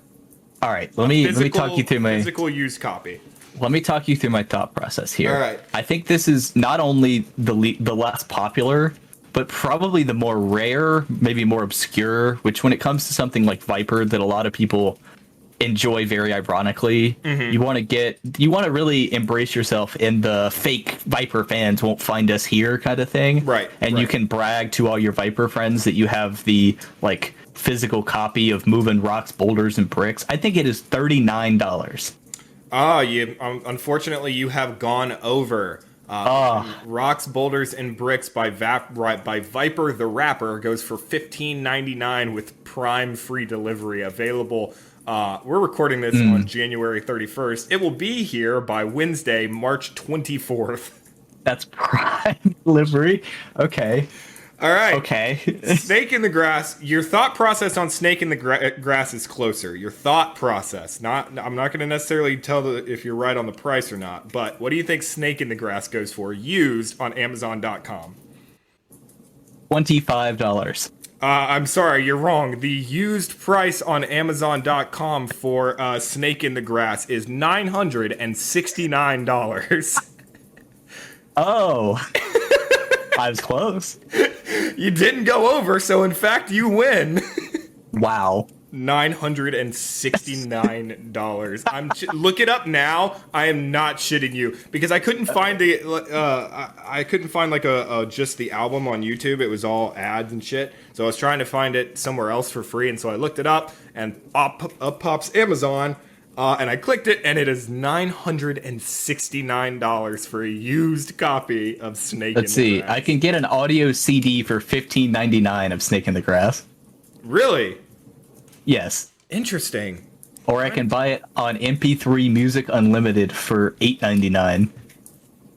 All right, let me talk you through my physical used copy. Let me talk you through my thought process here. All right. I think this is not only the less popular, but probably the more rare, maybe more obscure, which when it comes to something like Viper that a lot of people enjoy very ironically, you want to really embrace yourself in the fake Viper fans won't find us here kind of thing. Right. And you can brag to all your Viper friends that you have the like physical copy of Movin Rocks, Boulders, and Bricks. I think it is $39. Unfortunately, you have gone over. Rocks, Boulders, and Bricks by Viper the Rapper goes for $15.99 with Prime free delivery available. We're recording this on January 31st. It will be here by Wednesday, March 24th. That's Prime delivery. Okay. All right. Okay. Snake in the Grass. Your thought process on Snake in the Grass is closer. Your thought process. I'm not going to necessarily tell if you're right on the price or not, but what do you think Snake in the Grass goes for used on Amazon.com? $25. I'm sorry, you're wrong. The used price on Amazon.com for Snake in the Grass is $969. Oh. I was close. You didn't go over, so in fact you win. Wow. $969. Look it up now. I am not shitting you because I couldn't find I couldn't find like just the album on YouTube. It was all ads and shit. So I was trying to find it somewhere else for free, and so I looked it up, and up pops Amazon. And I clicked it, and it is $969 for a used copy of Snake in the Grass. Let's see. I can get an audio CD for $15.99 of Snake in the Grass. Really? Yes. Interesting. Or I can buy it on MP3 Music Unlimited for $8.99.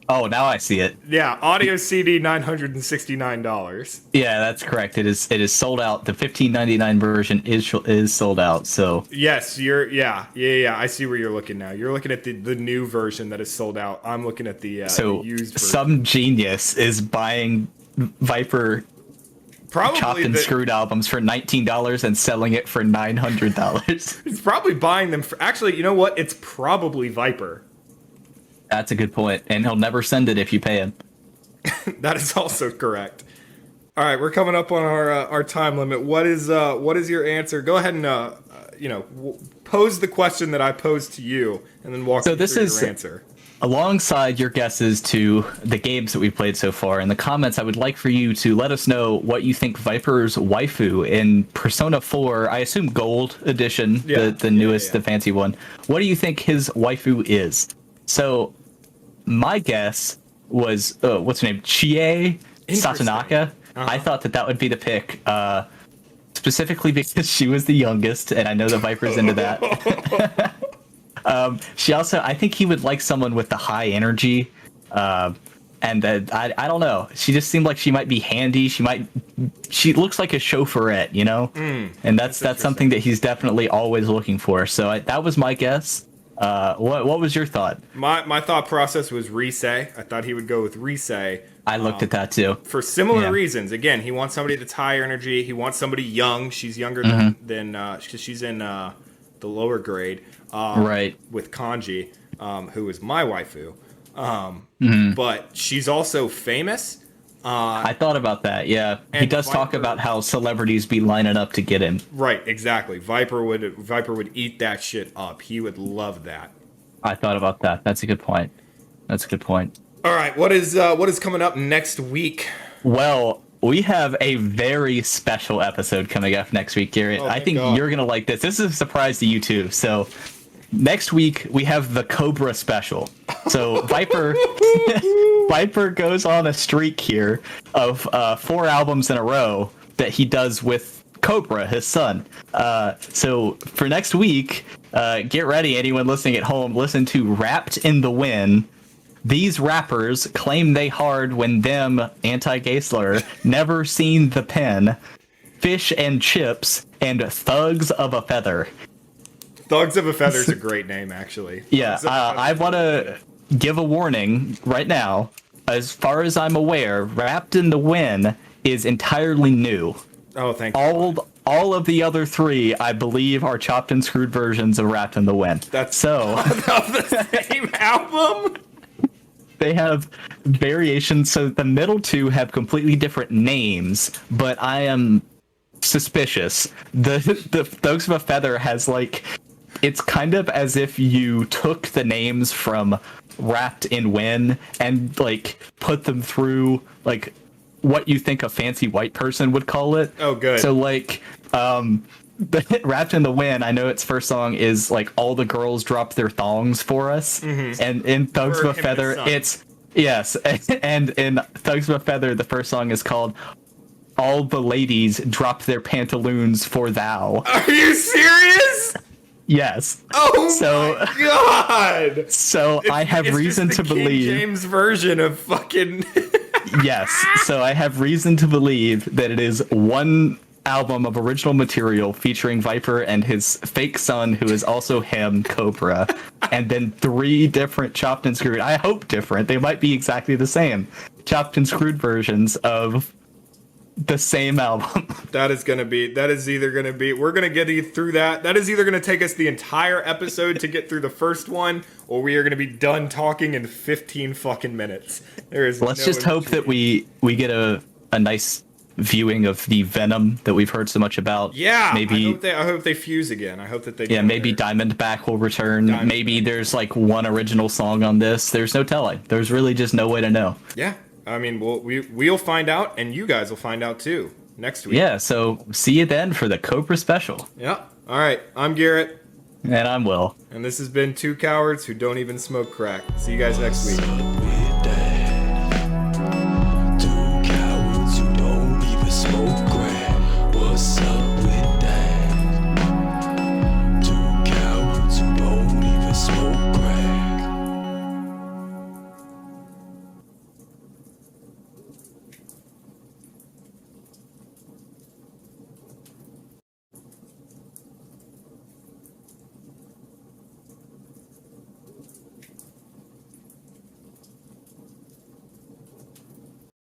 Oh, now I see it. Yeah, audio CD, $969. Yeah, that's correct. It is sold out. The $15.99 version is sold out. So yes, yeah. I see where you're looking now. You're looking at the new version that is sold out. I'm looking at the used version. Some genius is buying Viper probably chopped and screwed albums for $19 and selling it for $900. He's probably buying them for. Actually, you know what? It's probably Viper. That's a good point, and he'll never send it if you pay him. That is also correct. All right, we're coming up on our time limit. What is your answer? Go ahead and pose the question that I posed to you, and then walk through your answer. Alongside your guesses to the games that we've played so far, in the comments, I would like for you to let us know what you think Viper's waifu in Persona 4, I assume Gold Edition, the newest, the fancy one. What do you think his waifu is? So, my guess was, what's her name? Chie Satonaka. I thought that would be the pick, specifically because she was the youngest, and I know the Viper's into that. She also, I think he would like someone with the high energy, and I don't know. She just seemed like she might be handy. She looks like a chauffeurette, you know? And that's something that he's definitely always looking for. So that was my guess. What was your thought? My thought process was Rise. I thought he would go with Rise. I looked at that too. For similar reasons. Again, he wants somebody that's higher energy. He wants somebody young. She's younger than because she's in the lower grade. Right. With Kanji, who is my waifu. But she's also famous. I thought about that, yeah. He does talk about how celebrities be lining up to get him. Right, exactly. Viper would eat that shit up. He would love that. I thought about that. That's a good point. All right, what is coming up next week? Well, we have a very special episode coming up next week, Garrett. I think you're going to like this. This is a surprise to you, too. So, next week, we have the Cobra special. So, Viper goes on a streak here of 4 albums in a row that he does with Cobra, his son. So, for next week, get ready, anyone listening at home, listen to Wrapped in the Wind. These rappers claim they hard when them, anti-gay slur, never seen the pen, Fish and Chips, and Thugs of a Feather. Thugs of a Feather is a great name, actually. Yeah, I want to give a warning right now. As far as I'm aware, Wrapped in the Wind is entirely new. Oh, thank you. all of the other three, I believe, are chopped and screwed versions of Wrapped in the Wind. That's so of the same album. they have variations. So the middle two have completely different names, but I am suspicious. The Thugs of a Feather has like, it's kind of as if you took the names from Wrapped in Wind and like put them through like what you think a fancy white person would call it. Oh, good. So like the Wrapped in the Wind, I know its first song is like All the Girls Drop Their Thongs for Us. And in Thugs of a Feather it's yes, and in Thugs of a Feather the first song is called All the Ladies Drop Their Pantaloons for Thou. Are you serious? Yes. Oh my god! So I have reason to believe King James version of fucking yes. So I have reason to believe that it is one album of original material featuring Viper and his fake son, who is also him, Cobra, and then 3 different chopped and screwed. I hope different. They might be exactly the same. Chopped and screwed versions of the same album. That is either gonna be, we're gonna get you through that. That is either gonna take us the entire episode to get through the first one, or we are gonna be done talking in 15 fucking minutes. Let's just hope that we get a nice viewing of the Venom that we've heard so much about. Yeah, maybe I hope they fuse again. I hope that they maybe Diamondback will return. Maybe there's like one original song on this. There's no telling. There's really just no way to know. Yeah. I mean, we'll find out, and you guys will find out too next week. Yeah, so see you then for the Cobra special. Yeah. All right. I'm Garrett. And I'm Will. And this has been Two Cowards Who Don't Even Smoke Crack. See you guys next week.